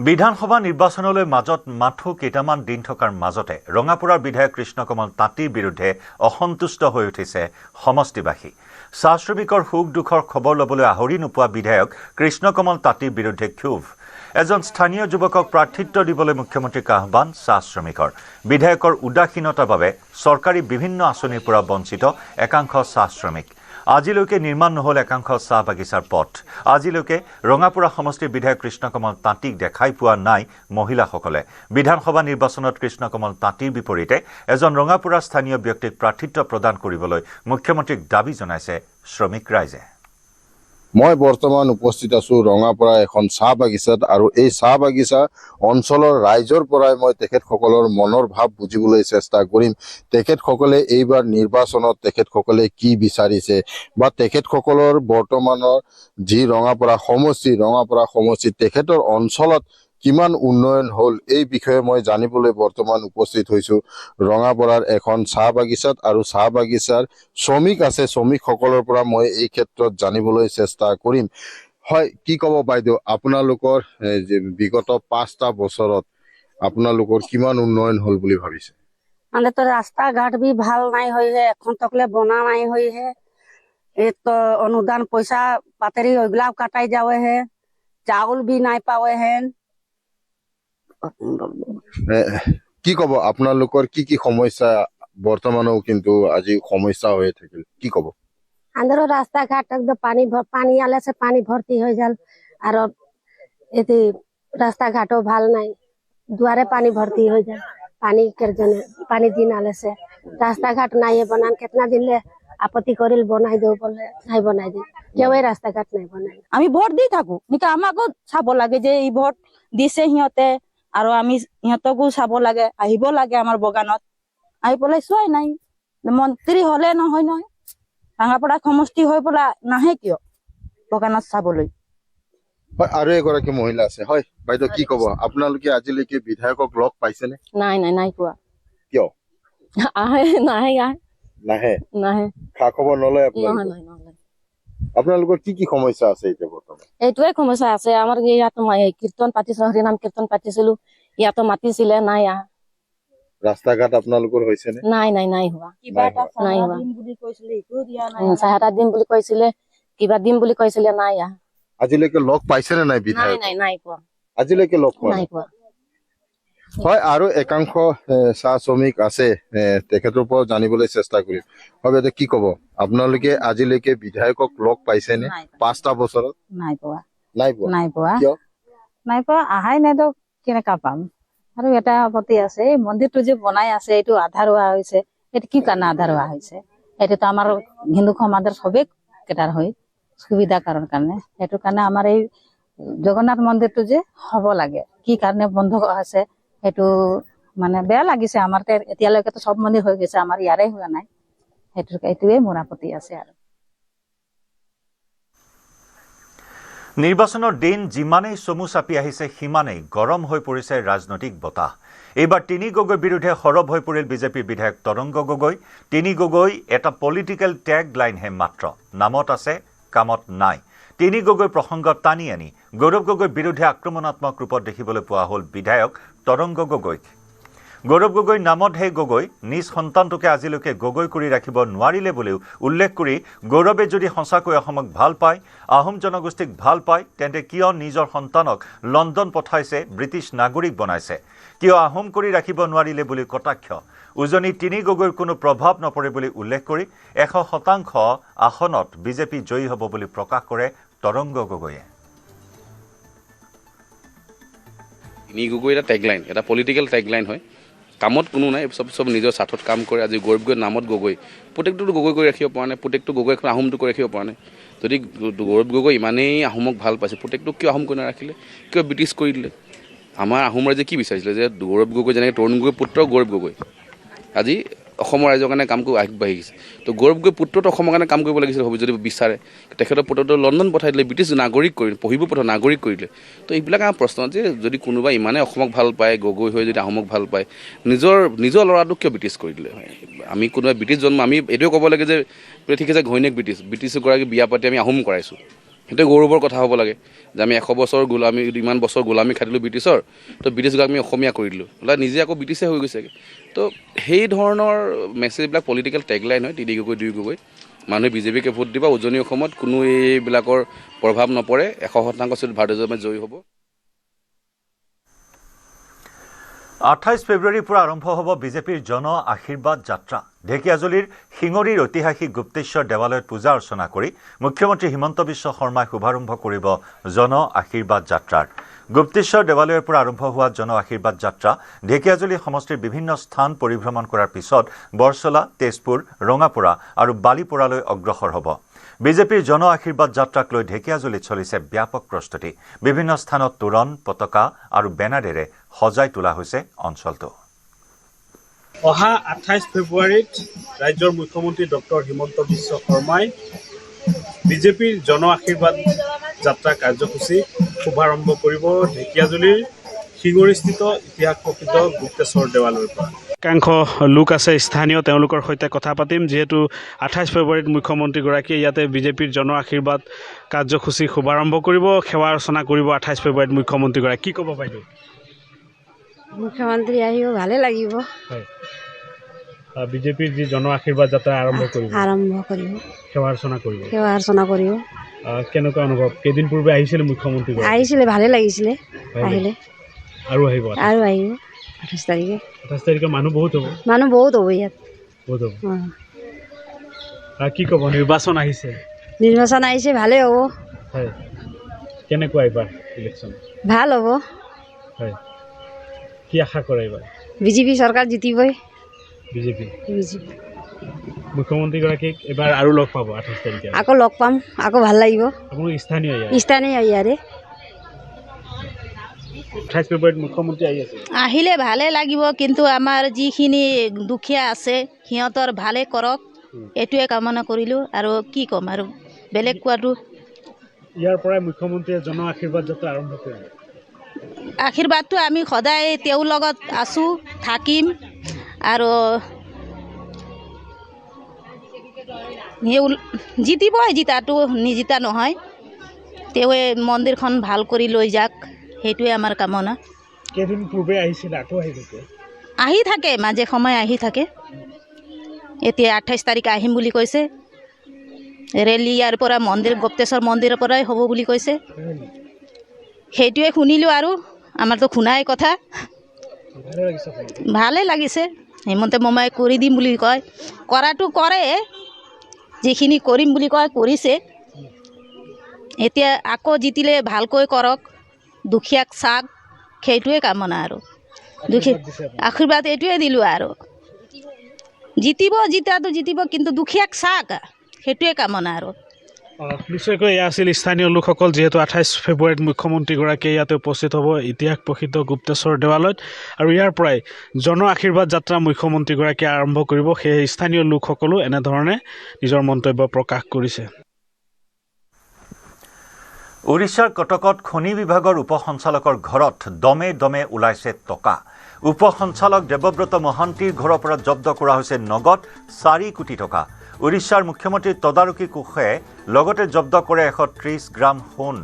বিধানসভা নিৰ্বাচনলৈ মাজত মাথো কেইটামান দিন থকাৰ মাজতে ৰঙাপুৰাৰ বিধায়ক কৃষ্ণকমল তাঁতীৰ বিৰুদ্ধে অসন্তুষ্ট হৈ উঠিছে সমষ্টিবাসী। চাহ শ্ৰমিকৰ সুখ দুখৰ খবৰ ল'বলৈ আহৰি নোপোৱা বিধায়ক কৃষ্ণকমল তাঁতীৰ বিৰুদ্ধে ক্ষোভ। এজন স্থানীয় যুৱকক প্ৰাৰ্থিত্ব দিবলৈ মুখ্যমন্ত্ৰীক আহ্বান চাহ শ্ৰমিকৰ। বিধায়কৰ উদাসীনতাৰ বাবে চৰকাৰী বিভিন্ন আঁচনিৰ পৰা বঞ্চিত একাংশ চাহ শ্ৰমিক। আজিলৈকে নিৰ্মাণ নহ'ল একাংশ চাহ বাগিচাৰ পথ। আজিলৈকে ৰঙাপুৰা সমষ্টিৰ বিধায়ক কৃষ্ণকমল তাঁতীক দেখাই পোৱা নাই মহিলাসকলে। বিধানসভা নিৰ্বাচনত কৃষ্ণকমল তাঁতীৰ বিপৰীতে এজন ৰঙাপুৰা স্থানীয় ব্যক্তিক প্ৰাৰ্থিত্ব প্ৰদান কৰিবলৈ মুখ্যমন্ত্ৰীক দাবী জনাইছে শ্ৰমিক ৰাইজে। মই বৰ্তমান উপস্থিত আছো ৰঙাপাৰা এখন চাহ বাগিচাত আৰু এই চাহ বাগিচা অঞ্চলৰ ৰাইজৰ পৰাই মই তেখেতসকলৰ মনৰ ভাৱ বুজিবলৈ চেষ্টা কৰিম। তেখেতসকলে এইবাৰ নিৰ্বাচনত তেখেতসকলে কি বিচাৰিছে বা তেখেতসকলৰ বৰ্তমানৰ যি ৰঙাপাৰা সমষ্টি তেখেতৰ অঞ্চলত কিমান উন্নয়ন হ'ল এই বিষয়ে মই জানিবলৈ বৰ্তমান উপস্থিত হৈছোঁ ৰঙাপাৰাৰ এখন চাহ বাগিচাত আৰু চাহ বাগিচাৰ শ্ৰমিক আছে শ্ৰমিকসকলৰ পৰা মই এই ক্ষেত্ৰত জানিবলৈ চেষ্টা কৰিম হয় কি ক'ব বাইদেউ আপোনালোকৰ যে বিগত 5টা বছৰত আপোনালোকৰ কিমান উন্নয়ন হ'ল বুলি ভাবিছে মানে তো রাস্তা ঘাট भी ভাল নাই হই হে এখন তকলে বনা নাই হই হে এই তো অনুদান পয়সা পাতেরি ওইগুলা কাটাই যাওয়ে হে চাউল भी নাই পাওয়ে হে কি ক'ব আপোনালোকৰ কি সমস্যা বৰ্তমানেও কিন্তু আজি সমস্যা হৈ থাকিল কি ক'ব अंदर रास्ता घाट एकदम पानी आले से पानी भर्ती हो जाल और एती रास्ता घाटो भाल नहीं दुआरे पानी भर्ती हो जाए पानी कर जने पानी दिन आले से रास्ता घाट नहीं है बनान कितना दिन ले आपत्ति करिल बनाई दो बोले नहीं बनाई दे केउ रास्ता घाट नहीं बनाई আমি ভোট দি থাকো নিকা আমাকো চাব লাগে যে এই ভোট দিছে সিহঁতে আৰু আমি সিহঁতকো চাব লাগে আহিব লাগে আমাৰ বগানত আহি পেলাই চোৱাই নাই মন্ত্ৰী হলে নহয় নহয় ৰঙাপাৰা সমষ্টি হৈ পেলাই নাহে কিয় বগানত চাবলৈ হয় আৰু এগৰাকী মহিলা আছে হয় বাইদেউ কি ক'ব আপোনালোকে আজিলৈকে বিধায়কক লগ পাইছেনে নাই নাই নাই কোৱা কিয় আহে নাহে নাহে নাহে খা খবৰ নলয় নহয় নহয় নহয় আপোনালোকৰ কি সমস্যা আছে এতিয়া বৰ্তমান এইটোৱে সমস্যা আছে আমাৰ ইয়াত কীৰ্তন পাতিছিলো হৰিনাম কীৰ্তন পাতিছিলো ইয়াতো মাতিছিলে নাই ৰাস্তা ঘাট আপোনালোকৰ হৈছেনে নাই নাই নাই হোৱা কিবা এটা নাই চাহ হোৱা। দিম বুলি কৈছিলে ইটো দিয়া নাই চাহাটা দিম বুলি কৈছিলে কিবা দিম বুলি কৈছিলে নাই আজিলৈকে লগ পাইছেনে নাই নাই বিধায়ক নাই নাই পোৱা আজিলৈকে লগ পোৱা নাই নাই পোৱা হয় আৰু একাংশ চাহ শ্ৰমিক আছে তেখেতৰ পৰা জানিবলৈ চেষ্টা কৰিম হয় বাইদেউ কি ক'ব আপোনালোকে আজিলৈকে বিধায়কক লগ পাইছেনে নাই। 5টা বছৰত নাই পোৱা নাই পোৱা নাই পোৱা কিয় নাই পোৱা আহাই নাই তো কেনেকা পাম আৰু এটা আপত্তি আছে এই মন্দিৰটো যে বনাই আছে এইটো আধাৰ হোৱা হৈছে এইটো কি কাৰণে আধাৰ হোৱা হৈছে এইটোতো আমাৰ হিন্দু সমাজৰ সবেই কেইটাৰ হয় সুবিধা কাৰণে সেইটো কাৰণে আমাৰ এই জগন্নাথ মন্দিৰটো যে হ'ব লাগে কি কাৰণে বন্ধ আছে সেইটো মানে বেয়া লাগিছে আমাৰ এতিয়ালৈকেতো সব মন্দিৰ হৈ গৈছে আমাৰ ইয়াৰে হোৱা নাই এইটোৱে মোৰ আপত্তি আছে আৰু নিৰ্বাচনৰ দিন যিমানেই চমু চাপি আহিছে সিমানেই গৰম হৈ পৰিছে ৰাজনৈতিক বতাহ এইবাৰ তিনি গগৈৰ বিৰুদ্ধে সৰব হৈ পৰিল বিজেপিৰ বিধায়ক তৰংগ গগৈ তিনি গগৈ এটা পলিটিকেল টেগ লাইনহে মাত্ৰ নামত আছে কামত নাই তিনি গগৈ প্ৰসংগত টানি আনি গৌৰৱ গগৈৰ বিৰুদ্ধে আক্ৰমণাত্মক ৰূপত দেখিবলৈ পোৱা হ'ল বিধায়ক তৰংগ গগৈক গৌৰৱ গগৈ নামতহে গগৈ নিজ সন্তানটোকে আজিলৈকে গগৈ কৰি ৰাখিব নোৱাৰিলে বুলিও উল্লেখ কৰি গৌৰৱে যদি সঁচাকৈ অসমক ভাল পায় আহোম জনগোষ্ঠীক ভাল পায় তেন্তে কিয় নিজৰ সন্তানক লণ্ডন পঠাইছে ব্ৰিটিছ নাগৰিক বনাইছে কিয় আহোম কৰি ৰাখিব নোৱাৰিলে বুলি কটাক্ষ উজনি তিনি গগৈৰ কোনো প্ৰভাৱ নপৰে বুলি উল্লেখ কৰি 100% আসনত বিজেপি জয়ী হ'ব বুলি প্ৰকাশ কৰে তৰংগ গগৈয়ে তিনি গগৈ এটা টেগলাইন এটা পলিটিকেল টেগলাইন হয় কামত কোনো নাই সব নিজৰ স্বাৰ্থত কাম কৰে আজি গৌৰৱ গগৈ নামত গগৈ প্ৰত্যেকটো গগৈ কৰি ৰাখিব পৰা নাই প্ৰত্যেকটো গগৈ এখন আহোমটো কৰি ৰাখিব পৰা নাই যদি গৌৰৱ গগৈ ইমানেই আহোমক ভাল পাইছে প্ৰত্যেকটো কিয় আহোম কৰি নাৰাখিলে কিয় ব্ৰিটিছ কৰি দিলে আমাৰ আহোম ৰাইজে কি বিচাৰিছিলে যে গৌৰৱ গগৈ যেনেকৈ তৰুণ গগৈৰ পুত্ৰ গৌৰৱ গগৈ আজি অসমৰ ৰাইজৰ কাৰণে কাম কৰি আগবাঢ়ি গৈছে তো গৌৰৱ গগৈ পুত্ৰটো অসমৰ কাৰণে কাম কৰিব লাগিছিল হ'ব যদি বিচাৰে তেখেতৰ পুত্ৰটো লণ্ডন পঠাই দিলে ব্ৰিটিছ নাগৰিক কৰিলে পঢ়িব পঠা নাগৰিক কৰিলে তো এইবিলাক আমাৰ প্ৰশ্ন যে যদি কোনোবা ইমানে অসমক ভাল পায় গগৈ হৈ যদি আহোমক ভাল পায় নিজৰ ল'ৰাটোক কিয় ব্ৰিটিছ কৰি দিলে আমি কোনোবা ব্ৰিটিছ জন্ম আমি এইটোৱে ক'ব লাগে যে ঠিক আছে ঘৈণীয়েক ব্ৰিটিছগৰাকী বিয়া পাতি আমি আহোম কৰাইছোঁ সেইটো গৌৰৱৰ কথা হ'ব লাগে যে আমি 100 বছৰ গোলামী ইমান বছৰ গোলামী খাটিলোঁ ব্ৰিটিছৰ তো ব্ৰিটিছক আমি অসমীয়া কৰি দিলোঁ নিজে আকৌ ব্ৰিটিছে হৈ গৈছেগৈ তো সেই ধৰণৰ মেছেজবিলাক পলিটিকেল টেগলাইন হয় তিনি গগৈ দুই গগৈ মানুহে বিজেপিকে ভোট দিব উজনি অসমত কোনো এইবিলাকৰ প্ৰভাৱ নপৰে 100% ভাৰতীয় জনতা পাৰ্টি জয়ী হ'ব 28 ফেব্ৰুৱাৰীৰ পৰা আৰম্ভ হ'ব বিজেপিৰ জন আশীৰ্বাদ যাত্ৰা ঢেকিয়াজুলিৰ শিঙৰীৰ ঐতিহাসিক গুপ্তেশ্বৰ দেৱালয়ত পূজা অৰ্চনা কৰি মুখ্যমন্ত্ৰী হিমন্ত বিশ্ব শৰ্মাই শুভাৰম্ভ কৰিব জন আশীৰ্বাদ যাত্ৰাৰ গুপ্তেশ্বৰ দেৱালয়ৰ পৰা আৰম্ভ হোৱা জন আশীৰ্বাদ যাত্ৰা ঢেকিয়াজুলি সমষ্টিৰ বিভিন্ন স্থান পৰিভ্ৰমণ কৰাৰ পিছত বৰছলা তেজপুৰ ৰঙাপুৰা আৰু বালিপৰালৈ অগ্ৰসৰ হ'ব বিজেপিৰ জন আশীৰ্বাদ যাত্ৰাক লৈ ঢেকিয়াজুলিত চলিছে ব্যাপক প্ৰস্তুতি বিভিন্ন স্থানত তোৰণ পতাকা আৰু বেনাৰেৰে সজাই তোলা হৈছে অঞ্চলটো অহা 28 ফেব্ৰুৱাৰীত ৰাজ্যৰ মুখ্যমন্ত্ৰী ডক্টৰ হিমন্ত বিশ্ব শৰ্মাই বিজেপিৰ জন আশীৰ্বাদ যাত্ৰা কাৰ্যসূচী শুভাৰম্ভ কৰিব ঢেকিয়াজুলিৰ শিঙৰিস্থিত ইতিহাস প্ৰসিদ্ধ গুপ্তেশ্বৰ দেৱালয়ৰ পৰা। একাংশ লোক আছে স্থানীয়, তেওঁলোকৰ সৈতে কথা পাতিম। যিহেতু 28 ফেব্ৰুৱাৰীত মুখ্যমন্ত্ৰীগৰাকীয়ে ইয়াতে বিজেপিৰ জন আশীৰ্বাদ কাৰ্যসূচী শুভাৰম্ভ কৰিব, সেৱা অৰ্চনা কৰিব 28 ফেব্ৰুৱাৰীত মুখ্যমন্ত্ৰীগৰাকী। কি ক'ব বাইদেউ? মুখ্যমন্ত্ৰী আহিব, ভালে লাগিব। হয়, বিজেপিৰ যি জন আশীৰ্বাদ যাত্ৰা আৰম্ভ কৰিব, সেৱা অৰ্চনা কৰিব। কেনেকুৱা অনুভৱ? কেইদিন পূৰ্বে আহিছিলে মুখ্যমন্ত্ৰী? আহিছিলে, ভালে লাগিছিলে। আহিলে আৰু আহিব 28 তাৰিখে। 28 তাৰিখে মানুহ বহুত হ'ব ইয়াত। বহুত হ'ব। কি ক'ব? নিৰ্বাচন আহিছে, ভালে হ'ব। হয়, কেনেকুৱা এইবাৰ ইলেকশ্যন? ভাল হ'ব। হয়, কি আশা কৰে এইবাৰ? বিজেপি চৰকাৰ জিতিবই। বিজেপি মুখ্যমন্ত্ৰীগৰাকীক এবাৰ আৰু লগ পাব 28 তাৰিখে। আকৌ লগ পাম, আকৌ ভাল লাগিব। আপুনি স্থানীয় ইয়াৰে। 28 ফেব্ৰুৱাৰীত মুখ্যমন্ত্ৰী আহি আছে। আহিলে ভালে লাগিব, কিন্তু আমাৰ যিখিনি দুখীয়া আছে সিহঁতৰ ভালে কৰক, এইটোৱে কামনা কৰিলোঁ। আৰু কি ক'ম আৰু, বেলেগ কোৱাটো। ইয়াৰ পৰাই মুখ্যমন্ত্ৰীয়ে জন আশীৰ্বাদ যাত্ৰা আৰম্ভ কৰিব। আশীৰ্বাদটো আমি সদায় তেওঁৰ লগত আছোঁ, থাকিম। আৰু জিতিবই, জিতাটো নিজিতা নহয়। তেওঁৱে মন্দিৰখন ভাল কৰি লৈ যাওক, সেইটোৱে আমাৰ কামনা। কেইদিন পূৰ্বে আহিছিল, আকৌ আহি থাকে, মাজে সময়ে আহি থাকে। এতিয়া 28 তাৰিখ আহিম বুলি কৈছে। ৰেলী ইয়াৰ পৰা গুপ্তেশ্বৰ মন্দিৰৰ পৰাই হ'ব বুলি কৈছে। সেইটোৱে শুনিলোঁ, আৰু আমাৰতো শুনাই কথা। ভালে লাগিছে। হিমন্ত মামাই কৰি দিম বুলি কয়, কৰাটো কৰে, যিখিনি কৰিম বুলি কয় কৰিছে। এতিয়া আকৌ জিতিলে ভালকৈ কৰক, দুখীয়াক চাওক, সেইটোৱে কামনা। আৰু আশীৰ্বাদ এইটোৱে দিলোঁ। আৰু জিতাটো জিতিব, কিন্তু দুখীয়াক চাওক, সেইটোৱে কামনা। আৰু নিশ্চয়কৈ এয়া আছিল স্থানীয় লোকসকল। যিহেতু 28 ফেব্ৰুৱাৰীত মুখ্যমন্ত্ৰীগৰাকীয়ে ইয়াতে উপস্থিত হ'ব ইতিহাস প্ৰসিদ্ধ গুপ্তেশ্বৰ দেৱালয়ত, আৰু ইয়াৰ পৰাই জন আশীৰ্বাদ যাত্ৰা মুখ্যমন্ত্ৰীগৰাকীয়ে আৰম্ভ কৰিব। সেই স্থানীয় লোকসকলো এনেধৰণে নিজৰ মন্তব্য প্ৰকাশ কৰিছে। উৰিষ্যাৰ কটকত খনি বিভাগৰ উপ সঞ্চালকৰ ঘৰত দমে দমে ওলাইছে টকা। উপ সঞ্চালক দেৱব্ৰত মহান্তিৰ ঘৰৰ পৰা জব্দ কৰা হৈছে নগদ 4 কোটি টকা। উৰিষ্যাৰ মুখ্যমন্ত্ৰী তদাৰকী কোষে লগতে জব্দ কৰে 130 গ্ৰাম সোণ।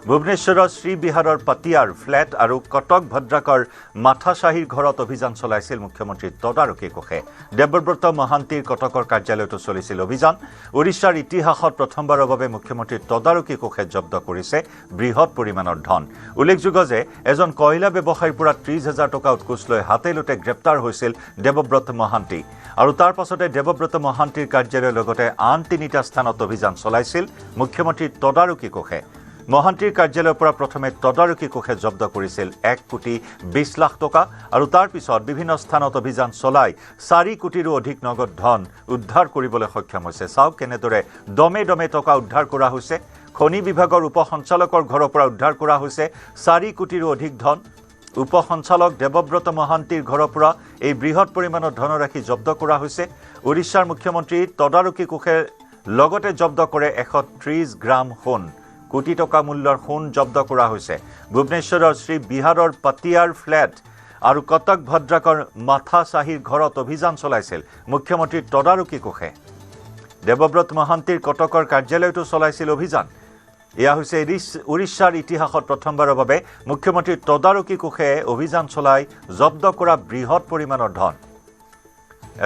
ভুৱনেশ্বৰৰ শ্ৰীবিহাৰৰ পাতিয়াৰ ফ্লেট আৰু কটক ভদ্ৰাকৰ মাথাচাহীৰ ঘৰত অভিযান চলাইছিল মুখ্যমন্ত্ৰী তদাৰকী কোষে। দেৱব্ৰত মহান্তিৰ কটকৰ কাৰ্যালয়তো চলিছিল অভিযান। উৰিষ্যাৰ ইতিহাসত প্ৰথমবাৰৰ বাবে মুখ্যমন্ত্ৰী তদাৰকী কোষে জব্দ কৰিছে বৃহৎ পৰিমাণৰ ধন। উল্লেখযোগ্য যে এজন কয়লা ব্যৱসায়ীৰ পৰা 30,000 টকা উৎকোচ লৈ হাতে লোটে গ্ৰেপ্তাৰ হৈছিল দেৱব্ৰত মহান্তি। আৰু তাৰ পাছতে দেৱব্ৰত মহান্তিৰ কাৰ্যালয়ৰ লগতে আন 3টা স্থানত অভিযান চলাইছিল মুখ্যমন্ত্ৰী তদাৰকী কোষে। মহান্তিৰ কাৰ্যালয়ৰ পৰা প্ৰথমে তদাৰকী কোষে জব্দ কৰিছিল 1,20,00,000 টকা, আৰু তাৰ পিছত বিভিন্ন স্থানত অভিযান চলাই 4 কোটিৰো অধিক নগদ ধন উদ্ধাৰ কৰিবলৈ সক্ষম হৈছে। চাওক কেনেদৰে দমে দমে টকা উদ্ধাৰ কৰা হৈছে। খনি বিভাগৰ উপ সঞ্চালকৰ ঘৰৰ পৰা উদ্ধাৰ কৰা হৈছে 4 কোটিৰো অধিক ধন। উপ সঞ্চালক দেৱব্ৰত মহান্তিৰ ঘৰৰ পৰা এই বৃহৎ পৰিমাণৰ ধনৰাশি জব্দ কৰা হৈছে। উৰিষ্যাৰ মুখ্যমন্ত্ৰী তদাৰকী কোষে লগতে জব্দ কৰে 130 গ্ৰাম সোণ। কোটি টকা মূল্যৰ সোণ জব্দ কৰা হৈছে। ভুৱনেশ্বৰৰ শ্ৰীবিহাৰৰ পাতিয়াৰ ফ্লেট আৰু কটক ভদ্ৰাকৰ মাথাচাহীৰ ঘৰত অভিযান চলাইছিল মুখ্যমন্ত্ৰী তদাৰকী কোষে। দেৱব্ৰত মহান্তিৰ কটকৰ কাৰ্যালয়তো চলাইছিল অভিযান। এয়া হৈছে উৰিষ্যাৰ ইতিহাসত প্ৰথমবাৰৰ বাবে মুখ্যমন্ত্ৰী তদাৰকী কোষে অভিযান চলাই জব্দ কৰা বৃহৎ পৰিমাণৰ ধন।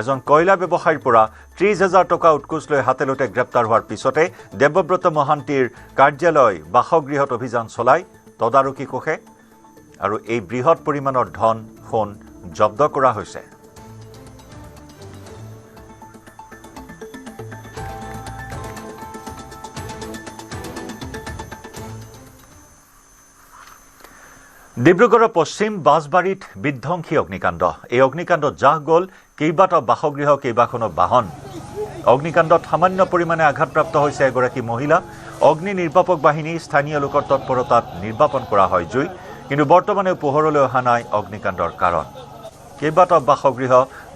এজন কয়লা ব্যৱসায়ীৰ পৰা 30,000 টকা উৎকোচ লৈ হাতে লোটে গ্ৰেপ্তাৰ হোৱাৰ পিছতে দেৱব্ৰত মহান্তিৰ কাৰ্যালয় বাসগৃহত অভিযান চলাই তদাৰকী কোষে, আৰু এই বৃহৎ পৰিমাণৰ ধন সোণ জব্দ কৰা হৈছে। ডিব্ৰুগড়ৰ পশ্চিম বাছবাৰীত বিধ্বংসী অগ্নিকাণ্ড। এই অগ্নিকাণ্ডত জাহ গ'ল কেইবাটাও বাসগৃহ, কেইবাখনো বাহন। অগ্নিকাণ্ডত সামান্য পৰিমাণে আঘাতপ্ৰাপ্ত হৈছে এগৰাকী মহিলা। অগ্নি নিৰ্বাপক বাহিনী, স্থানীয় লোকৰ তৎপৰতাত নিৰ্বাপন কৰা হয় জুই, কিন্তু বৰ্তমানেও পোহৰলৈ অহা নাই অগ্নিকাণ্ডৰ কাৰণ। কেইবাটাও বাসগৃহ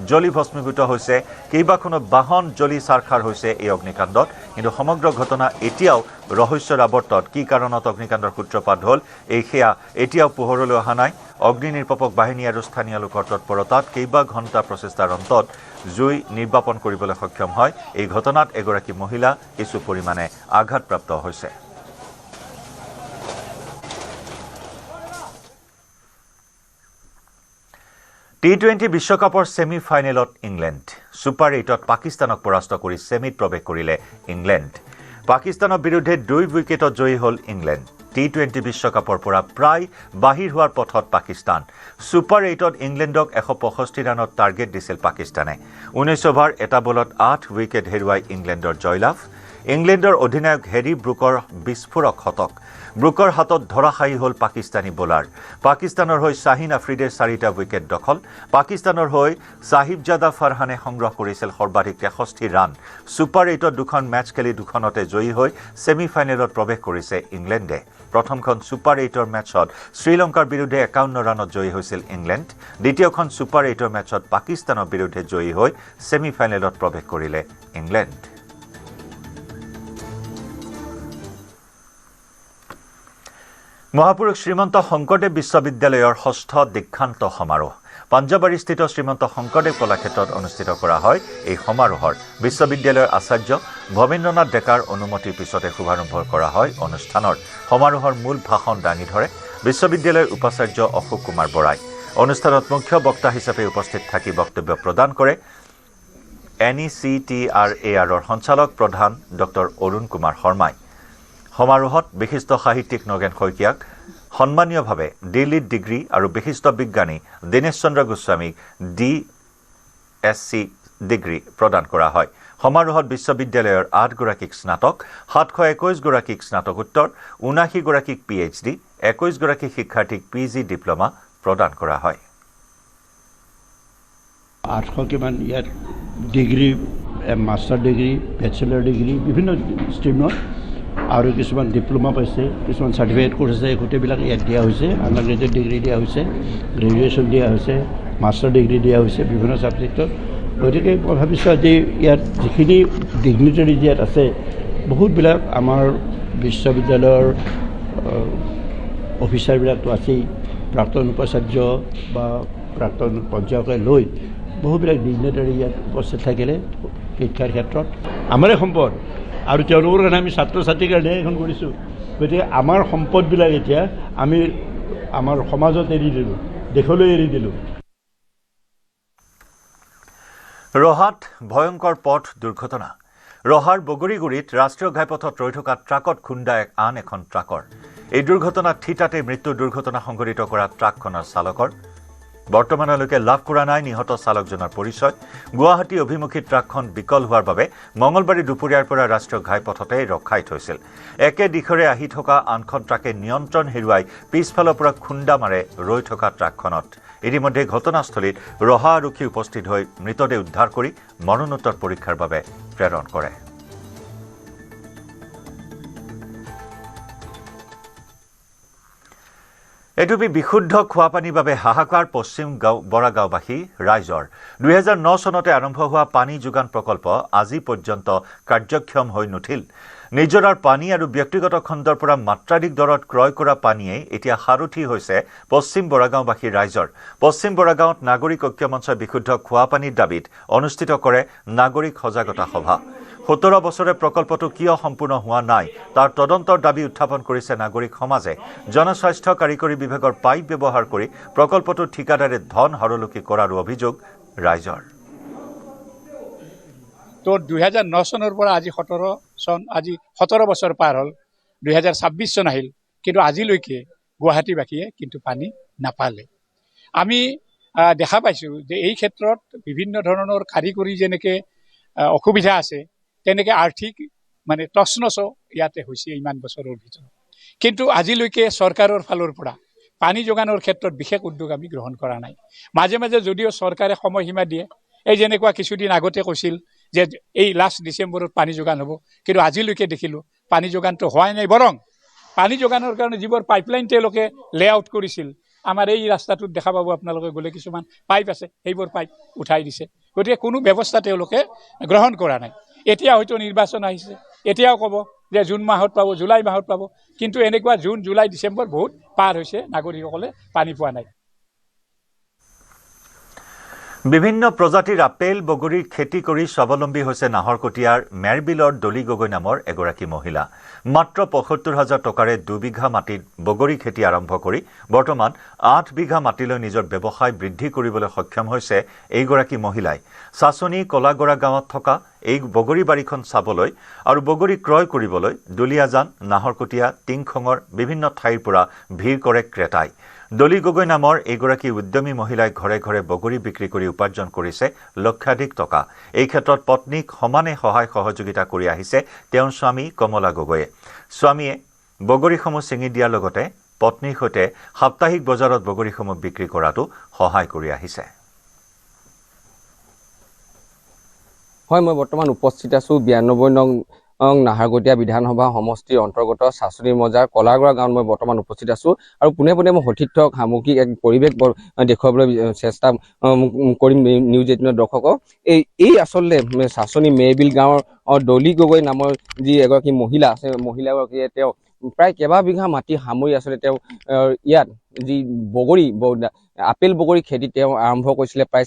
জ্বলি ভস্মীভূত হৈছে, কেইবাখনো বাহন জ্বলি চাৰখাৰ হৈছে এই অগ্নিকাণ্ডত, কিন্তু সমগ্ৰ ঘটনা এতিয়াও ৰহস্যৰ আৱৰ্তত কি কাৰণত অগ্নিকাণ্ডৰ সূত্ৰপাত হ'ল সেয়া এতিয়াও পোহৰলৈ অহা নাই। অগ্নি নিৰ্বাপক বাহিনী আৰু স্থানীয় লোকৰ তৎপৰতাত কেইবা ঘণ্টা প্ৰচেষ্টাৰ অন্তত জুই নিৰ্বাপন কৰিবলৈ সক্ষম হয়। এই ঘটনাত এগৰাকী মহিলা কিছু পৰিমাণে আঘাতপ্ৰাপ্ত হৈছে। T20 বিশ্বকাপৰ ছেমি ফাইনেলত ইংলেণ্ড। ছুপাৰ 8ত পাকিস্তানক পৰাস্ত কৰি ছেমিত প্ৰৱেশ কৰিলে ইংলেণ্ড। পাকিস্তানৰ বিৰুদ্ধে 2 উইকেটত জয়ী হ'ল ইংলেণ্ড। T20 বিশ্বকাপৰ পৰা প্ৰায় বাহিৰ হোৱাৰ পথত পাকিস্তান। ছুপাৰ 8ত ইংলেণ্ডক 165 ৰানত টাৰ্গেট দিছিল পাকিস্তানে। 19 অভাৰ এটা বলত 8 উইকেট হেৰুৱাই ইংলেণ্ডৰ জয়লাভ। ইংলেণ্ডৰ অধিনায়ক হেৰি ব্ৰুকৰ বিস্ফোৰক শতক। ব্ৰুকৰ হাতত ধৰাশায়ী হ'ল পাকিস্তানী বলাৰ। পাকিস্তানৰ হৈ শ্বাহিন আফ্ৰিদিৰ 4টা উইকেট দখল। পাকিস্তানৰ হৈ সাহিবজাদা ফাৰহানে সংগ্ৰহ কৰিছিল সৰ্বাধিক 63 ৰান। ছুপাৰ 8ত 2খন মেচ খেলি 2খনতে জয়ী হৈ ছেমি ফাইনেলত প্ৰৱেশ কৰিছে ইংলেণ্ডে। প্ৰথমখন ছুপাৰ 8ৰ মেচত শ্ৰীলংকাৰ বিৰুদ্ধে 51 ৰানত জয়ী হৈছিল ইংলেণ্ড। দ্বিতীয়খন ছুপাৰ 8ৰ মেচত পাকিস্তানৰ বিৰুদ্ধে জয়ী হৈ ছেমি ফাইনেলত প্ৰৱেশ কৰিলে ইংলেণ্ড। মহাপুৰুষ শ্ৰীমন্ত শংকৰদেৱ বিশ্ববিদ্যালয়ৰ 6ষ্ঠ দীক্ষান্ত সমাৰোহ পাঞ্জাবাৰীস্থিত শ্ৰীমন্ত শংকৰদেৱ কলাক্ষেত্ৰত অনুষ্ঠিত কৰা হয়। এই সমাৰোহৰ বিশ্ববিদ্যালয়ৰ আচাৰ্য ভৱেন্দ্ৰনাথ ডেকাৰ অনুমতিৰ পিছতে শুভাৰম্ভ কৰা হয় অনুষ্ঠানৰ। সমাৰোহৰ মূল ভাষণ দাঙি ধৰে বিশ্ববিদ্যালয়ৰ উপাচাৰ্য অশোক কুমাৰ বৰাই। অনুষ্ঠানত মুখ্য বক্তা হিচাপে উপস্থিত থাকি বক্তব্য প্ৰদান কৰে NECTRARৰ সঞ্চালক প্ৰধান ডক্টৰ অৰুণ কুমাৰ শৰ্মাই। সমাৰোহত বিশিষ্ট সাহিত্যিক নগেন শইকীয়াক সন্মানীয়ভাৱে ডিলিট ডিগ্ৰী আৰু বিশিষ্ট বিজ্ঞানী দীনেশ চন্দ্ৰ গোস্বামীক DSc ডিগ্ৰী প্ৰদান কৰা হয়। সমাৰোহত বিশ্ববিদ্যালয়ৰ 8 গৰাকীক স্নাতক, 721 গৰাকীক স্নাতকোত্তৰ, 79 গৰাকীক PhD, 21 গৰাকী শিক্ষাৰ্থীক PG ডিপ্ল'মা প্ৰদান কৰা হয়। 800 কিমান ইয়াত degree, master degree, bachelor degree বিভিন্ন ষ্ট্ৰীমত আৰু কিছুমান ডিপ্ল'মা পাইছে, কিছুমান চাৰ্টিফিকেট কোৰ্চ আছে, গোটেইবিলাক ইয়াত দিয়া হৈছে। আণ্ডাৰ গ্ৰেজুৱেট ডিগ্ৰী দিয়া হৈছে, গ্ৰেজুৱেশ্যন দিয়া হৈছে, মাষ্টাৰ ডিগ্ৰী দিয়া হৈছে বিভিন্ন ছাবজেক্টত। গতিকে মই ভাবিছোঁ আজি ইয়াত যিখিনি ডিগনিটাৰী ইয়াত আছে বহুতবিলাক আমাৰ বিশ্ববিদ্যালয়ৰ অফিচাৰবিলাকতো আছেই, প্ৰাক্তন উপাচাৰ্য বা প্ৰাক্তন পৰ্যায়কে লৈ বহুবিলাক ডিগনিটাৰী ইয়াত উপস্থিত থাকিলে শিক্ষাৰ ক্ষেত্ৰত। আমাৰে সম্পদ আৰু তেওঁলোকৰ কাৰণে আমি ছাত্ৰ ছাত্ৰীৰ কাৰণে এখন কৰিছোঁ। গতিকে আমাৰ সম্পদবিলাক এতিয়া আমি আমাৰ সমাজত এৰি দিলোঁ, দেশলৈ এৰি দিলোঁ। ৰহাত ভয়ংকৰ পথ দুৰ্ঘটনা। ৰহাৰ বগৰীগুৰিত ৰাষ্ট্ৰীয় ঘাইপথত ৰৈ থকা ট্ৰাকত খুন্দা আন এখন ট্ৰাকৰ। এই দুৰ্ঘটনাত থিতাতে মৃত্যু দুৰ্ঘটনা সংঘটিত কৰা ট্ৰাকখনৰ চালকৰ। বৰ্তমানলৈকে লাভ কৰা নাই নিহত চালকজনৰ পৰিচয়। গুৱাহাটী অভিমুখী ট্ৰাকখন বিকল হোৱাৰ বাবে মঙলবাৰে দুপৰীয়াৰ পৰা ৰাষ্ট্ৰীয় ঘাইপথতে ৰখাই থৈছিল। একে দিশৰে আহি থকা আনখন ট্ৰাকে নিয়ন্ত্ৰণ হেৰুৱাই পিছফালৰ পৰা খুন্দা মাৰে ৰৈ থকা ট্ৰাকখনত। ইতিমধ্যে ঘটনাস্থলীত ৰহা আৰক্ষী উপস্থিত হৈ মৃতদেহ উদ্ধাৰ কৰি মৰণোত্তৰ পৰীক্ষাৰ বাবে প্ৰেৰণ কৰে। এটুপি বিশুদ্ধ খোৱাপানীৰ বাবে হাহাকাৰ পশ্চিম বৰাগাঁওবাসী ৰাইজৰ। 2009 চনতে আৰম্ভ হোৱা পানী যোগান প্ৰকল্প আজি পৰ্যন্ত কাৰ্যক্ষম হৈ নুঠিল। নিজৰাৰ পানী আৰু ব্যক্তিগত খণ্ডৰ পৰা মাত্ৰাধিক দৰত ক্ৰয় কৰা পানীয়ে এতিয়া সাৰথি হৈছে পশ্চিম বৰাগাঁওবাসী ৰাইজৰ। পশ্চিম বৰাগাঁৱত নাগৰিক ঐক্য মঞ্চই বিশুদ্ধ খোৱাপানীৰ দাবীত অনুষ্ঠিত কৰে নাগৰিক সজাগতা সভা। 17 বছৰে প্ৰকল্পটো কিয় সম্পূৰ্ণ হোৱা নাই তাৰ তদন্তৰ দাবী উত্থাপন কৰিছে নাগৰিক সমাজে। জনস্বাস্থ্য কাৰিকৰী বিভাগৰ পাইপ ব্যৱহাৰ কৰি প্ৰকল্পটোৰ ঠিকাদাৰে ধন হৰলুকি কৰাৰ অভিযোগ ৰাইজৰ। তো 2009 চনৰ পৰা আজি 17 বছৰ পাৰ হ'ল, 2026 চন আহিল, কিন্তু আজিলৈকে গুৱাহাটীবাসীয়ে কিন্তু পানী নাপালে। আমি দেখা পাইছোঁ যে এই ক্ষেত্ৰত বিভিন্ন ধৰণৰ কাৰিকৰী যেনেকৈ অসুবিধা আছে, তেনেকৈ আৰ্থিক মানে তছনছ ইয়াতে হৈছে ইমান বছৰৰ ভিতৰত। কিন্তু আজিলৈকে চৰকাৰৰ ফালৰ পৰা পানী যোগানৰ ক্ষেত্ৰত বিশেষ উদ্যোগ আমি গ্ৰহণ কৰা নাই। মাজে মাজে যদিও চৰকাৰে সময়সীমা দিয়ে, এই যেনেকুৱা কিছুদিন আগতে কৈছিল যে এই লাষ্ট ডিচেম্বৰত পানী যোগান হ'ব, কিন্তু আজিলৈকে দেখিলোঁ পানী যোগানটো হোৱাই নাই। বৰং পানী যোগানৰ কাৰণে যিবোৰ পাইপলাইন তেওঁলোকে লেআউট কৰিছিল, আমাৰ এই ৰাস্তাটোত দেখা পাব আপোনালোকে গ'লে কিছুমান পাইপ আছে, সেইবোৰ পাইপ উঠাই দিছে। গতিকে কোনো ব্যৱস্থা তেওঁলোকে গ্ৰহণ কৰা নাই। এতিয়া হয়তো নিৰ্বাচন আহিছে, এতিয়াও ক'ব যে জুন মাহত পাব জুলাই মাহত পাব কিন্তু এনেকুৱা জুন জুলাই ডিচেম্বৰ বহুত পাৰ হৈছে নাগৰিকসকলে পানী পোৱা নাই বিভিন্ন প্ৰজাতিৰ আপেল বগৰীৰ খেতি কৰি স্বাৱলম্বী হৈছে নাহৰকটীয়াৰ মেৰবিলৰ ডলি গগৈ নামৰ এগৰাকী মহিলা মাত্ৰ ৭৫,০০০ টকাৰে ২ বিঘা মাটিত বগৰী খেতি আৰম্ভ কৰি বৰ্তমান ৮ বিঘা মাটিলৈ নিজৰ ব্যৱসায় বৃদ্ধি কৰিবলৈ সক্ষম হৈছে এইগৰাকী মহিলাই চাচনি কলাগৰা গাঁৱত থকা এই বগৰী বাৰীখন চাবলৈ আৰু বগৰী ক্ৰয় কৰিবলৈ দুলিয়াজান নাহৰকটীয়া টিংখঙৰ বিভিন্ন ঠাইৰ পৰা ভিৰ কৰে ক্ৰেতাই ডলি গগৈ নামৰ এইগৰাকী উদ্যমী মহিলাই ঘৰে ঘৰে বগৰী বিক্ৰী কৰি উপাৰ্জন কৰিছে লক্ষাধিক টকা এই ক্ষেত্ৰত পত্নীক সমানে সহায় সহযোগিতা কৰি আহিছে তেওঁৰ স্বামী কমলা গগৈয়ে স্বামীয়ে বগৰীসমূহ ছিঙি দিয়াৰ লগতে পত্নীৰ সৈতে সাপ্তাহিক বজাৰত বগৰীসমূহ বিক্ৰী কৰাটো সহায় কৰি আহিছে হয় মই বৰ্তমান উপস্থিত আছো ৯২ নং নাহৰকটীয়া বিধানসভা সমষ্টিৰ অন্তৰ্গত চাচনি মজাৰ কলাগৰা গাঁৱত মই বৰ্তমান উপস্থিত আছো আৰু পোনে পোনে মই সঠিক সামগ্ৰিক এক পৰিৱেশ দেখুৱাবলৈ চেষ্টা কৰিম নিউজ ১৮ দৰ্শকক এই আচলতে চাচনি মেৰবিল গাঁৱৰ ডলি গগৈ নামৰ যি এগৰাকী মহিলা আছে মহিলাগৰাকীয়ে তেওঁ প্ৰায় কেইবা বিঘা মাটি সামৰি আচলতে তেওঁ ইয়াত যি বগৰী আপেল বগৰী খেতি তেওঁ আৰম্ভ কৰিছিলে প্ৰায়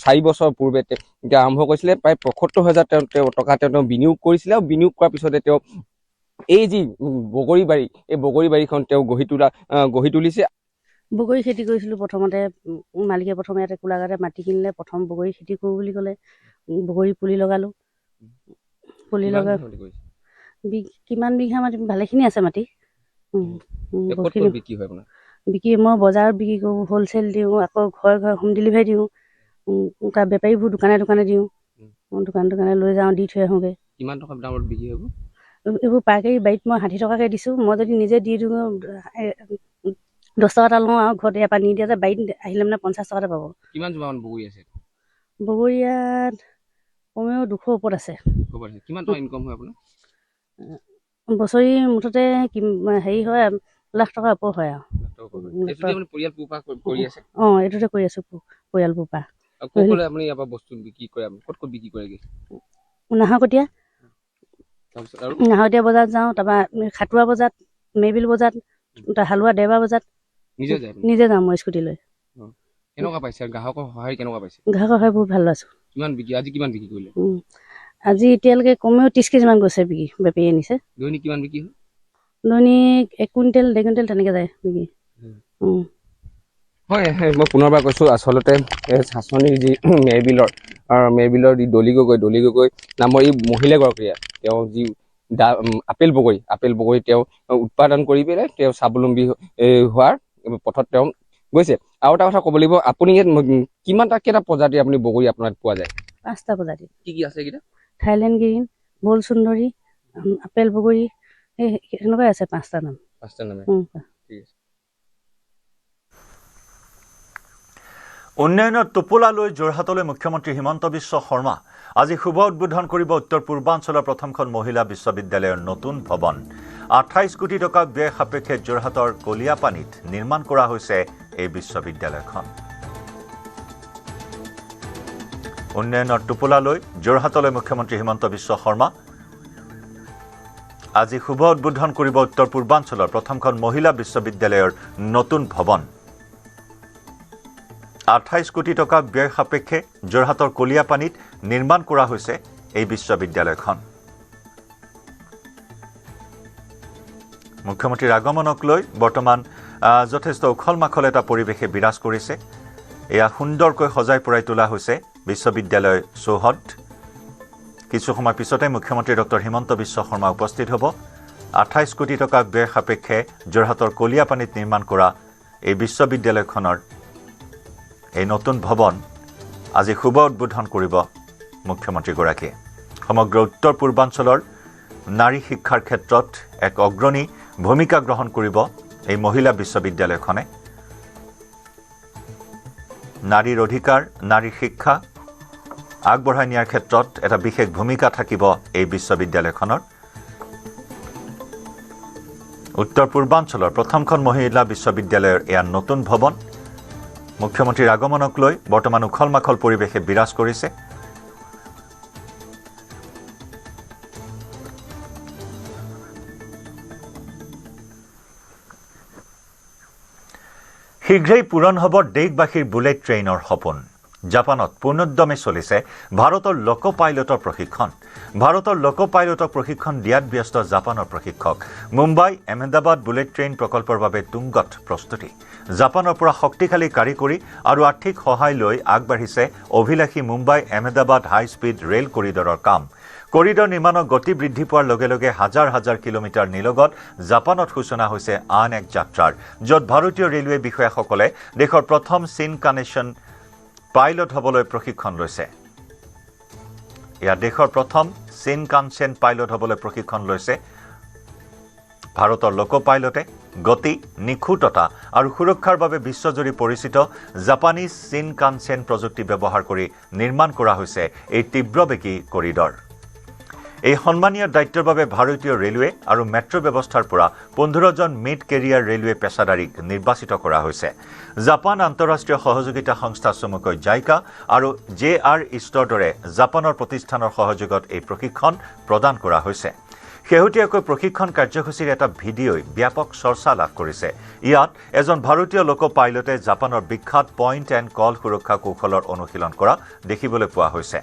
৪ বছৰ পূৰ্বে তেওঁ আৰম্ভ কৰিছিলে প্ৰায় ৭৫,০০০ টকা তেওঁ বিনিয়োগ কৰিছিলে আৰু বিনিয়োগ কৰাৰ পিছতে তেওঁ এই যি বগৰী বাৰী এই বগৰী বাৰীখন তেওঁ গঢ়ি তুলিছে বগৰী খেতি কৰিছিলোঁ প্ৰথমতে মালিকে প্ৰথমে ইয়াতে কোলাঘাটে মাটি কিনিলে প্ৰথম বগৰী খেতি কৰোঁ বুলি ক'লে বগৰী পুলি লগালোঁ পুলি লগাই কিমান বিঘা মাটি ভালেখিনি আছে মাটি বিক্ৰী মই বজাৰত বিক্ৰী কৰোঁ হ'লচেল দিওঁ আকৌ ঘৰে ঘৰে হোম ডেলিভাৰী দিওঁ তাৰ বেপাৰীবোৰ দোকানে দোকানে দিওঁ দোকানে লৈ যাওঁ দি থৈ আহোঁগৈ কিমান টকা দামত বিক্ৰী হ'ব এইবোৰ পাইকাৰী বাৰীত মই ৬০ টকাকৈ দিছোঁ মই যদি নিজে দি দিওঁ ১০ টকা এটা লওঁ আৰু ঘৰত ইয়াৰ পৰা নিদিয়া যে বাৰীত আহিলে মানে ৫০ টকাতে পাব কিমান জোপামান বগৰী আছে বগৰী ইয়াত কমেও ২০০ ওপৰত আছে কিমান টকা ইনকম হয় আপোনাৰ বছৰি মুঠতে হেৰি হয় লাখ টকাৰ ওপৰ হয় আৰু এইটোতে কৰি আছোঁ পৰিয়াল পোহপাল নাহৰকটীয়া বজাৰত যাওঁ তাৰপৰা খাটুৱা বজাৰত মেৰবিল বজাৰত হালোৱা দেওবাৰ বজাৰত নিজে যাওঁ মই স্কুটি লৈ গ্ৰাহকৰ সহায় বহুত ভাল আছোঁ আজি এতিয়ালৈকে কমেও ৩০ কেজিমান গৈছে বিক্ৰী বেপাৰী আনিছে দৈনিক কিমান বিক্ৰী হয় দৈনিক ১ কুইণ্টেল ১.৫ কুইণ্টেল তেনেকৈ যায় বিক্ৰী হয় মই পুনৰবাৰ কৈছোঁ আচলতে চাচনিৰ যি মেৰবিলৰ যি ডলি গগৈ নামৰ এই মহিলাগৰাকীয়ে তেওঁ যি আপেল বগৰী তেওঁ উৎপাদন কৰি পেলাই তেওঁ স্বাৱলম্বী হোৱাৰ পথত তেওঁ গৈছে আৰু এটা কথা ক'ব লাগিব আপুনি ইয়াত কেইটা প্ৰজাতি আপুনি বগৰী আপোনাৰ পোৱা যায় ৫টা প্ৰজাতি কি আছে এইকেইটা থাইলেণ্ড গ্ৰীণ বল সুন্দৰী আপেল বগৰী এনেকুৱাই আছে 5টা নাম ঠিক আছে উন্নয়নৰ টোপোলা লৈ যোৰহাটলৈ মুখ্যমন্ত্ৰী হিমন্ত বিশ্ব শৰ্মা আজি শুভ উদ্বোধন কৰিব উত্তৰ পূৰ্বাঞ্চলৰ প্ৰথমখন মহিলা বিশ্ববিদ্যালয়ৰ নতুন ভৱন ২৮ কোটি টকা ব্যয় সাপেক্ষে যোৰহাটৰ কলিয়াপানীত নিৰ্মাণ কৰা হৈছে এই বিশ্ববিদ্যালয়খন উন্নয়নৰ টোপোলা লৈ যোৰহাটলৈ মুখ্যমন্ত্ৰী হিমন্ত বিশ্ব শৰ্মা আজি শুভ উদ্বোধন কৰিব উত্তৰ পূৰ্বাঞ্চলৰ প্ৰথমখন মহিলা বিশ্ববিদ্যালয়ৰ নতুন ভৱন ২৮ কোটি টকা ব্যয় সাপেক্ষে যোৰহাটৰ কলিয়াপানীত নিৰ্মাণ কৰা হৈছে এই বিশ্ববিদ্যালয়খন মুখ্যমন্ত্ৰীৰ আগমনক লৈ বৰ্তমান যথেষ্ট উখল মাখল এটা পৰিৱেশে বিৰাজ কৰিছে এয়া সুন্দৰকৈ সজাই পৰাই তোলা হৈছে বিশ্ববিদ্যালয় চৌহদ কিছু সময় পিছতে মুখ্যমন্ত্ৰী ডক্টৰ হিমন্ত বিশ্ব শৰ্মা উপস্থিত হ'ব ২৮ কোটি টকা ব্যয় সাপেক্ষে যোৰহাটৰ কলিয়াপানীত নিৰ্মাণ কৰা এই বিশ্ববিদ্যালয়খনৰ এই নতুন ভৱন আজি শুভ উদ্বোধন কৰিব মুখ্যমন্ত্ৰীগৰাকীয়ে সমগ্ৰ উত্তৰ পূৰ্বাঞ্চলৰ নাৰী শিক্ষাৰ ক্ষেত্ৰত এক অগ্ৰণী ভূমিকা গ্ৰহণ কৰিব এই মহিলা বিশ্ববিদ্যালয়খনে নাৰীৰ অধিকাৰ নাৰীৰ শিক্ষা আগবঢ়াই নিয়াৰ ক্ষেত্ৰত এটা বিশেষ ভূমিকা থাকিব এই বিশ্ববিদ্যালয়খনৰ উত্তৰ পূৰ্বাঞ্চলৰ প্ৰথমখন মহিলা বিশ্ববিদ্যালয়ৰ এয়া নতুন ভৱন মুখ্যমন্ত্ৰীৰ আগমনক লৈ বৰ্তমান উখল মাখল পৰিৱেশে বিৰাজ কৰিছে শীঘ্ৰেই পূৰণ হ'ব দেশবাসীৰ বুলেট ট্ৰেইনৰ সপোন। জাপানত পূৰ্ণোদ্যমে চলিছে ভাৰতৰ লোক পাইলটৰ প্ৰশিক্ষণ। ভাৰতৰ লোক পাইলটক প্ৰশিক্ষণ দিয়াত ব্যস্ত জাপানৰ প্ৰশিক্ষক। মুম্বাই আহমেদাবাদ বুলেট ট্ৰেইন প্ৰকল্পৰ বাবে তুংগত প্ৰস্তুতি। জাপানৰ পৰা শক্তিশালী কাৰিকৰী আৰু আৰ্থিক সহায় লৈ আগবাঢ়িছে অভিলাষী মুম্বাই আহমেদাবাদ হাই স্পীড ৰেল কৰিডৰৰ কাম। কৰিডৰ নিৰ্মাণৰ গতি বৃদ্ধি পোৱাৰ লগে লগে হাজাৰ হাজাৰ কিলোমিটাৰ নিলগত জাপানত সূচনা হৈছে আন এক যাত্ৰাৰ, য'ত ভাৰতীয় ৰেলৱে বিষয়াসকলে দেশৰ প্ৰথম চিনকানেশ্যন পাইলট হ'বলৈ প্ৰশিক্ষণ লৈছে। এয়া দেশৰ প্ৰথম চিনকানচেন পাইলট হ'বলৈ প্ৰশিক্ষণ লৈছে ভাৰতৰ লোক পাইলটে। গতি, নিখুঁততা আৰু সুৰক্ষাৰ বাবে বিশ্বজুৰি পৰিচিত জাপানীজ চিনকানচেন প্ৰযুক্তি ব্যৱহাৰ কৰি নিৰ্মাণ কৰা হৈছে এই তীব্ৰবেগী কৰিডৰ। এই সন্মানীয় দায়িত্বৰ বাবে ভাৰতীয় ৰেলৱে আৰু মেট্ৰ' ব্যৱস্থাৰ পৰা 15জন মিড কেৰিয়াৰ ৰেলৱে পেছাদাৰীক নিৰ্বাচিত কৰা হৈছে। জাপান আন্তঃৰাষ্ট্ৰীয় সহযোগিতা সংস্থা চমুকৈ জাইকা আৰু JR ইষ্টৰ দৰে জাপানৰ প্ৰতিষ্ঠানৰ সহযোগত এই প্ৰশিক্ষণ প্ৰদান কৰা হৈছে। শেহতীয়াকৈ প্ৰশিক্ষণ কাৰ্যসূচীৰ এটা ভিডিঅ'ই ব্যাপক চৰ্চা লাভ কৰিছে। ইয়াত এজন ভাৰতীয় লোক পাইলটে জাপানৰ বিখ্যাত পইণ্ট এণ্ড কল সুৰক্ষা কৌশলৰ অনুশীলন কৰা দেখিবলৈ পোৱা হৈছে।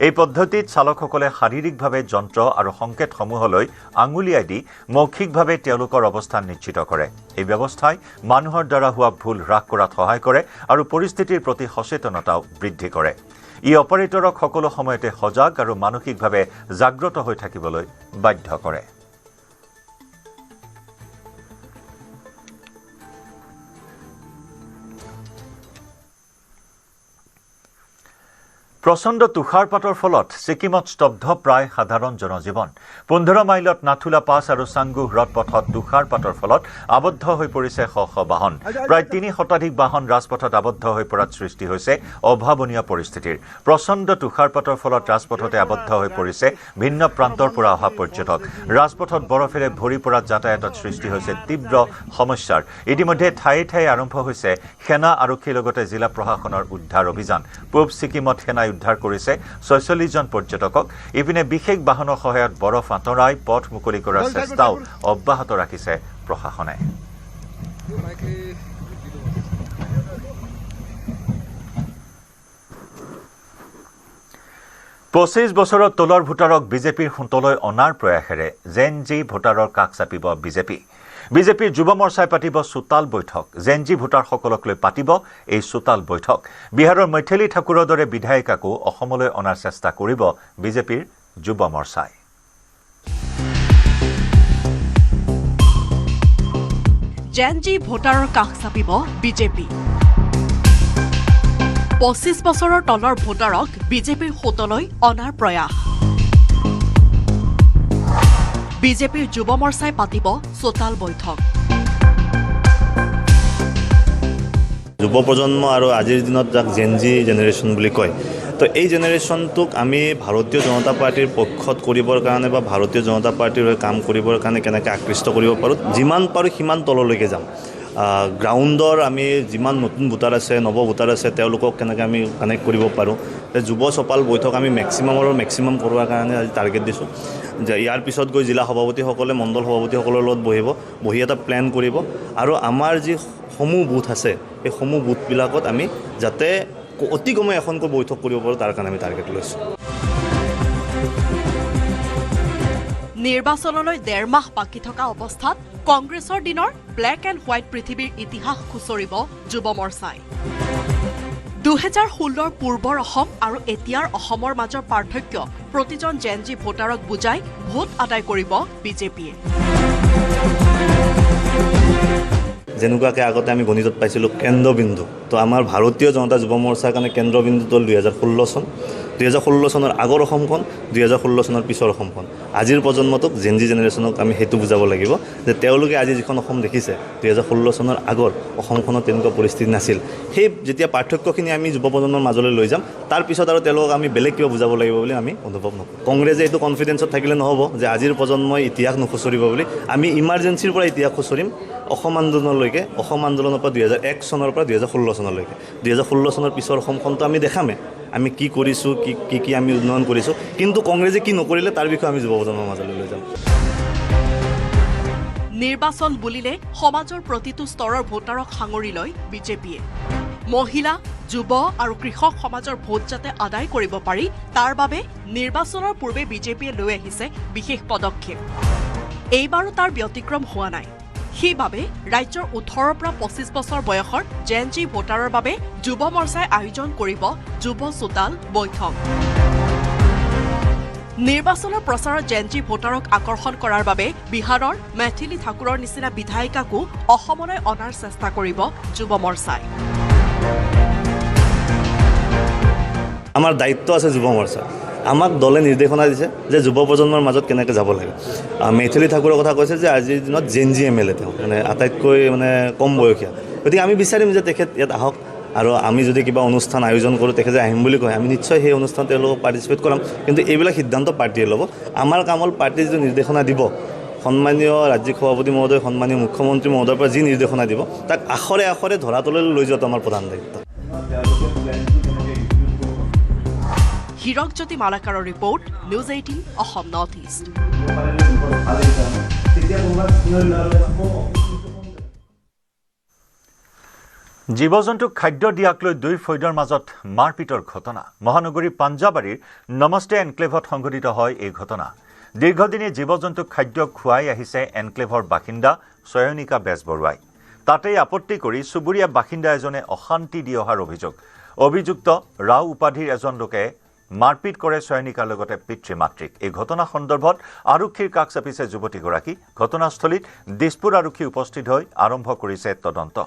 এই পদ্ধতিত চালকসকলে শাৰীৰিকভাৱে যন্ত্ৰ আৰু সংকেতসমূহলৈ আঙুলিয়াই দি মৌখিকভাৱে তেওঁলোকৰ অৱস্থান নিশ্চিত কৰে। এই ব্যৱস্থাই মানুহৰ দ্বাৰা হোৱা ভুল হ্ৰাস কৰাত সহায় কৰে আৰু পৰিস্থিতিৰ প্ৰতি সচেতনতাও বৃদ্ধি কৰে। ই অপাৰেটৰক সকলো সময়তে সজাগ আৰু মানসিকভাৱে জাগ্ৰত হৈ থাকিবলৈ বাধ্য কৰে। প্ৰচণ্ড তুষাৰপাতৰ ফলত ছিকিমত স্তব্ধ প্ৰায় সাধাৰণ জনজীৱন। 15 মাইলত নাথুলা পাছ আৰু চাংগু হ্ৰদ পথত তুষাৰপাতৰ ফলত আবদ্ধ হৈ পৰিছে শ শ বাহন। প্ৰায় 3 শতাধিক বাহন ৰাজপথত আবদ্ধ হৈ পৰাত সৃষ্টি হৈছে অভাৱনীয় পৰিস্থিতিৰ। প্ৰচণ্ড তুষাৰপাতৰ ফলত ৰাজপথতে আবদ্ধ হৈ পৰিছে ভিন্ন প্ৰান্তৰ পৰা অহা পৰ্যটক। ৰাজপথত বৰফেৰে ভৰি পৰাত যাতায়াতত সৃষ্টি হৈছে তীব্ৰ সমস্যাৰ। ইতিমধ্যে ঠায়ে ঠায়ে আৰম্ভ হৈছে সেনা আৰক্ষীৰ লগতে জিলা প্ৰশাসনৰ উদ্ধাৰ অভিযান। পূব ছিকিমত সেনাই উদ্ধাৰ কৰিছে 46জন পৰ্যটকক। ইপিনে বিশেষ বাহনৰ সহায়ত বৰফ আঁতৰাই পথ মুকলি কৰাৰ চেষ্টাও অব্যাহত ৰাখিছে প্ৰশাসনে। 25 বছৰৰ তলৰ ভোটাৰক বিজেপিৰ সোঁতলৈ অনাৰ প্ৰয়াসেৰে জেন জি ভোটাৰৰ কাষ চাপিব বিজেপি। বিজেপিৰ যুৱ মৰ্চাই পাতিব চোতাল বৈঠক। জেন জি ভোটাৰসকলক লৈ পাতিব এই চোতাল বৈঠক। বিহাৰৰ মৈথিলী ঠাকুৰৰ দৰে বিধায়িকাকো অসমলৈ অনাৰ চেষ্টা কৰিব বিজেপিৰ যুৱ মৰ্চাই। জেন জি ভোটাৰৰ কাষ চাপিব বিজেপি। 25 বছৰৰ তলৰ ভোটাৰক বিজেপিৰ সোঁতলৈ অনাৰ প্ৰয়াস। বিজেপিৰ যুৱ মৰ্চাই পাতিব চোতাল বৈঠক। যুৱ প্ৰজন্ম আৰু আজিৰ দিনত যাক জেন জি জেনেৰেশ্যন বুলি কয়, তো এই জেনেৰেশ্যনটোক আমি ভাৰতীয় জনতা পাৰ্টিৰ পক্ষত কৰিবৰ কাৰণে বা ভাৰতীয় জনতা পাৰ্টিৰ হৈ কাম কৰিবৰ কাৰণে কেনেকৈ আকৃষ্ট কৰিব পাৰোঁ, যিমান পাৰোঁ সিমান তললৈকে যাম। গ্ৰাউণ্ডৰ আমি যিমান নতুন ভোটাৰ আছে, নৱ ভোটাৰ আছে, তেওঁলোকক কেনেকৈ আমি কানেক্ট কৰিব পাৰোঁ। যুৱ চপাল বৈঠক আমি মেক্সিমাম কৰোৱাৰ কাৰণে আজি টাৰ্গেট দিছোঁ যে ইয়াৰ পিছত গৈ জিলা সভাপতিসকলে মণ্ডল সভাপতিসকলৰ লগত বহি এটা প্লেন কৰিব আৰু আমাৰ যি সমূহ বুথ আছে এই সমূহ বুথবিলাকত আমি যাতে অতি কমে এখনকৈ বৈঠক কৰিব পাৰোঁ, তাৰ কাৰণে আমি টাৰ্গেট লৈছোঁ। নিৰ্বাচনলৈ 1.5 মাহ বাকী থকা অৱস্থাত কংগ্ৰেছৰ দিনৰ ব্লেক এণ্ড হোৱাইট পৃথিৱীৰ ইতিহাস খুচৰিব যুৱ মৰ্চাই। 2016ৰ পূৰ্বৰ অসম আৰু এতিয়াৰ অসমৰ মাজৰ পাৰ্থক্য প্ৰতিজন জেন জি ভোটাৰক বুজাই ভোট আদায় কৰিব বিজেপিয়ে। যেনেকুৱাকৈ আগতে আমি গণিতত পাইছিলোঁ কেন্দ্ৰবিন্দু, তো আমাৰ ভাৰতীয় জনতা যুৱ মৰ্চাৰ কাৰণে কেন্দ্ৰবিন্দুটো হ'ল 2016 চন। 2016 চনৰ আগৰ অসমখন, 2016 চনৰ পিছৰ অসমখন। আজিৰ প্ৰজন্মটোক জেন জি জেনেৰেশ্যনক আমি সেইটো বুজাব লাগিব যে তেওঁলোকে আজি যিখন অসম দেখিছে 2016 চনৰ আগৰ অসমখনত তেনেকুৱা পৰিস্থিতি নাছিল। সেই যেতিয়া পাৰ্থক্যখিনি আমি যুৱ প্ৰজন্মৰ মাজলৈ লৈ যাম, তাৰপিছত আৰু তেওঁলোকক আমি বেলেগ কিবা বুজাব লাগিব বুলি আমি অনুভৱ নকৰোঁ। কংগ্ৰেছে এইটো কনফিডেঞ্চত থাকিলে নহ'ব যে আজিৰ প্ৰজন্মই ইতিহাস নুখুচৰিব বুলি। আমি ইমাৰ্জেঞ্চিৰ পৰা ইতিহাস খুচৰিম অসম আন্দোলনলৈকে, অসম আন্দোলনৰ পৰা 2001 চনৰ পৰা 2016 চনলৈকে। 2016 চনৰ পিছৰ অসমখনটো আমি দেখামেই আমি কি কৰিছোঁ, কি আমি উন্নয়ন কৰিছোঁ, কিন্তু কংগ্ৰেছে কি নকৰিলে তাৰ বিষয়ে আমি যুৱ প্ৰজন্মৰ মাজলৈ লৈ যাম। নিৰ্বাচন বুলিলে সমাজৰ প্ৰতিটো স্তৰৰ ভোটাৰক সাঙুৰি লয় বিজেপিয়ে। মহিলা, যুৱ আৰু কৃষক সমাজৰ ভোট যাতে আদায় কৰিব পাৰি তাৰ বাবে নিৰ্বাচনৰ পূৰ্বে বিজেপিয়ে লৈ আহিছে বিশেষ পদক্ষেপ। এইবাৰো তাৰ ব্যতিক্ৰম হোৱা নাই। সেইবাবে ৰাজ্যৰ 18 পৰা 25 বছৰ বয়সৰ জেন জি ভোটাৰৰ বাবে যুৱ মৰ্চাই আয়োজন কৰিব যুৱ চোতাল বৈঠক। নিৰ্বাচনৰ প্ৰচাৰত জেন জি ভোটাৰক আকৰ্ষণ কৰাৰ বাবে বিহাৰৰ মেথিলি ঠাকুৰৰ নিচিনা বিধায়িকাকো অসমলৈ অনাৰ চেষ্টা কৰিব যুৱ মৰ্চাই। আমাৰ দায়িত্ব আছে যুৱ মৰ্চা। আমাক দলে নিৰ্দেশনা দিছে যে যুৱ প্ৰজন্মৰ মাজত কেনেকৈ যাব লাগে। মেথিলি ঠাকুৰৰ কথা কৈছে যে আজিৰ দিনত জেন জি MLA তেওঁ মানে আটাইতকৈ কম বয়সীয়া। গতিকে আমি বিচাৰিম যে তেখেত ইয়াত আহক আৰু আমি যদি কিবা অনুষ্ঠান আয়োজন কৰোঁ তেখেতে আহিম বুলি কয় আমি নিশ্চয় সেই অনুষ্ঠান তেওঁলোকক পাৰ্টিচিপেট কৰাম। কিন্তু এইবিলাক সিদ্ধান্ত পাৰ্টীয়ে ল'ব। আমাৰ কামল পাৰ্টীয়ে যিটো নিৰ্দেশনা দিব, সন্মানীয় ৰাজ্যিক সভাপতি মহোদয়, সন্মানীয় মুখ্যমন্ত্ৰী মহোদয়ৰ পৰা যি নিৰ্দেশনা দিব তাক আখৰে আখৰে ধৰাতললৈ লৈ যোৱাটো আমাৰ প্ৰধান দায়িত্ব। হিৰকজ্যোতি মালাকাৰৰ report, news 18 Assam north east. জীৱ-জন্তুক খাদ্য দিয়াক লৈ দুই ফৈদৰ মাজত মাৰপিটৰ ঘটনা। মহানগৰীৰ পাঞ্জাবাৰীৰ নমস্তে এনক্লেভত সংঘটিত হয় এই ঘটনা। দীৰ্ঘদিনে জীৱ-জন্তুক খাদ্য খুৱাই আহিছে এনক্লেভৰ বাসিন্দা চয়নিকা বেজবৰুৱাই। তাতেই আপত্তি কৰি চুবুৰীয়া বাসিন্দা এজনে অশান্তি দি অহাৰ অভিযোগ। অভিযুক্ত ৰাও উপাধিৰ এজন লোকে মাৰপিট কৰে চয়নিকাৰ লগতে পিতৃ-মাতৃক। এই ঘটনা সন্দৰ্ভত আৰক্ষীৰ কাষ চাপিছে যুৱতীগৰাকী। ঘটনাস্থলীত দিছপুৰ আৰক্ষী উপস্থিত হৈ আৰম্ভ কৰিছে তদন্ত।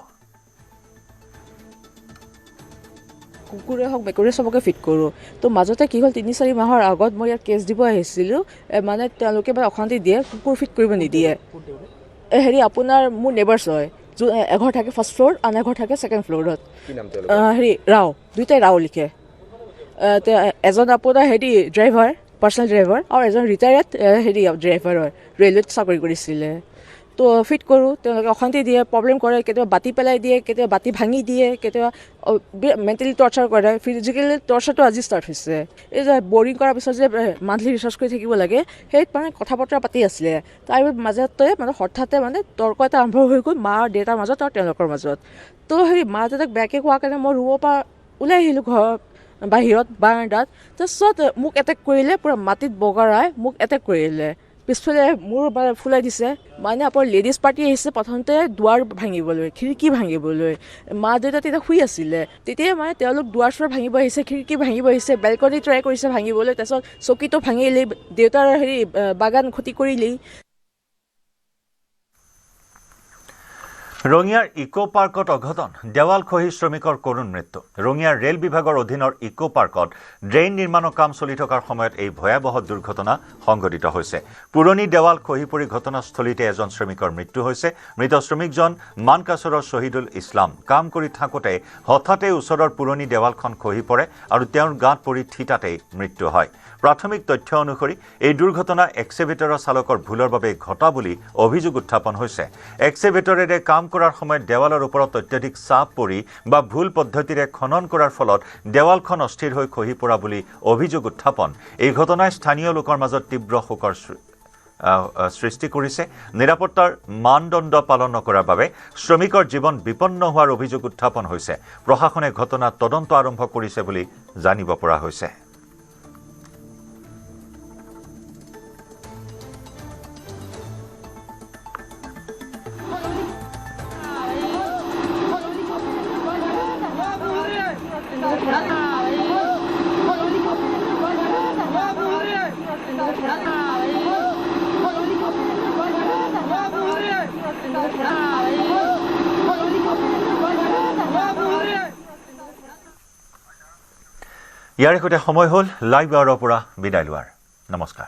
কুকুৰে হওক মেকুৰীয়ে চবকে ফিট কৰোঁ। তো মাজতে কি হ'ল 3-4 মাহৰ আগত মই ইয়াত কেছ দিব আহিছিলোঁ। মানে তেওঁলোকে অশান্তি দিয়ে, কুকুৰ ফিট কৰিব নিদিয়ে। আপোনাৰ মোৰ নেবাৰ্ছ হয়। এঘৰ থাকে ফাৰ্ষ্ট ফ্ল'ৰ, আন এঘৰ থাকে ছেকেণ্ড ফ্ল'ৰত। ৰাও, দুয়োটাই ৰাও লিখে। এজন আপোনাৰ ড্ৰাইভাৰ, পাৰ্চনেল ড্ৰাইভাৰ, আৰু এজন ৰিটায়াৰ্ড ড্ৰাইভাৰ হয়, ৰেলৱেত চাকৰি কৰিছিলে। তো ফিট কৰোঁ, তেওঁলোকে অশান্তি দিয়ে, প্ৰব্লেম কৰে, কেতিয়াবা বাতি পেলাই দিয়ে, কেতিয়াবা বাতি ভাঙি দিয়ে, কেতিয়াবা মেণ্টেলি টৰ্চাৰ কৰে। ফিজিকেলি টৰ্চাৰটো আজি ষ্টাৰ্ট হৈছে। এই যে বৰিং কৰাৰ পিছত যে মান্থলি ৰিচাৰ্জ কৰি থাকিব লাগে, সেই কথা বতৰা পাতি আছিলে। তাৰ মাজতে হঠাতে তৰ্ক এটা আৰম্ভ হৈ গ'ল মা আৰু দেউতাৰ মাজত আৰু তেওঁলোকৰ মাজত। তো মা দেউতাক বেয়াকৈ কোৱাৰ কাৰণে মই ৰুমৰ পৰা ওলাই আহিলোঁ ঘৰৰ বাহিৰত বাৰাণ্ডাত। তাৰপিছত মোক এটেক কৰিলে, পূৰা মাটিত বগৰাই মোক এটেক কৰিলে। পিছফালে মোৰ ফুলাই দিছে। আপোনাৰ লেডিজ পাৰ্টি আহিছে প্ৰথমতে দুৱাৰ ভাঙিবলৈ, খিৰিকী ভাঙিবলৈ। মা দেউতা তেতিয়া শুই আছিলে। তেতিয়া তেওঁলোক দুৱাৰ চোৱাৰ ভাঙিব আহিছে, খিৰিকী ভাঙিব আহিছে, বেলকনি ট্ৰাই কৰিছে ভাঙিবলৈ। তাৰপিছত চকীটো ভাঙিলেই, দেউতাৰ বাগান ক্ষতি কৰিলেই। ৰঙিয়াৰ ইকো পাৰ্কত অঘটন, দেৱাল খহি শ্ৰমিকৰ কৰুণ মৃত্যু। ৰঙিয়াৰ ৰেল বিভাগৰ অধীনৰ ইকো পাৰ্কত ড্ৰেইন নিৰ্মাণৰ কাম চলি থকাৰ সময়ত এই ভয়াৱহ দুৰ্ঘটনা সংঘটিত হৈছে। পুৰণি দেৱাল খহি পৰি ঘটনাস্থলীতে এজন শ্ৰমিকৰ মৃত্যু হৈছে। মৃত শ্ৰমিকজন মানকাছৰৰ শ্বহীদুল ইছলাম। কাম কৰি থাকোঁতে হঠাতে ওচৰৰ পুৰণি দেৱালখন খহি পৰে আৰু তেওঁৰ গাত পৰি থিতাতেই মৃত্যু হয়। প্ৰাথমিক তথ্য অনুসৰি এই দুৰ্ঘটনা এক্সেভেটৰৰ চালকৰ ভুলৰ বাবে ঘটা বুলি অভিযোগ উত্থাপন হৈছে। এক্সেভেটৰেৰে কাম কৰাৰ সময়ত দেৱালৰ ওপৰত অত্যাধিক চাপ পৰি বা ভুল পদ্ধতিৰে খনন কৰাৰ ফলত দেৱালখন অস্থিৰ হৈ খহি পৰা বুলি অভিযোগ উত্থাপন। এই ঘটনাই স্থানীয় লোকৰ মাজত তীব্ৰ শোকৰ সৃষ্টি কৰিছে। নিৰাপত্তাৰ মানদণ্ড পালন নকৰাৰ বাবে শ্ৰমিকৰ জীৱন বিপন্ন হোৱাৰ অভিযোগ উত্থাপন হৈছে। প্ৰশাসনে ঘটনাত তদন্ত আৰম্ভ কৰিছে বুলি জানিব পৰা হৈছে। ইয়াৰ সৈতে সময় হ'ল লাইভ আৱাৰৰ পৰা বিদায় লোৱাৰ। নমস্কাৰ।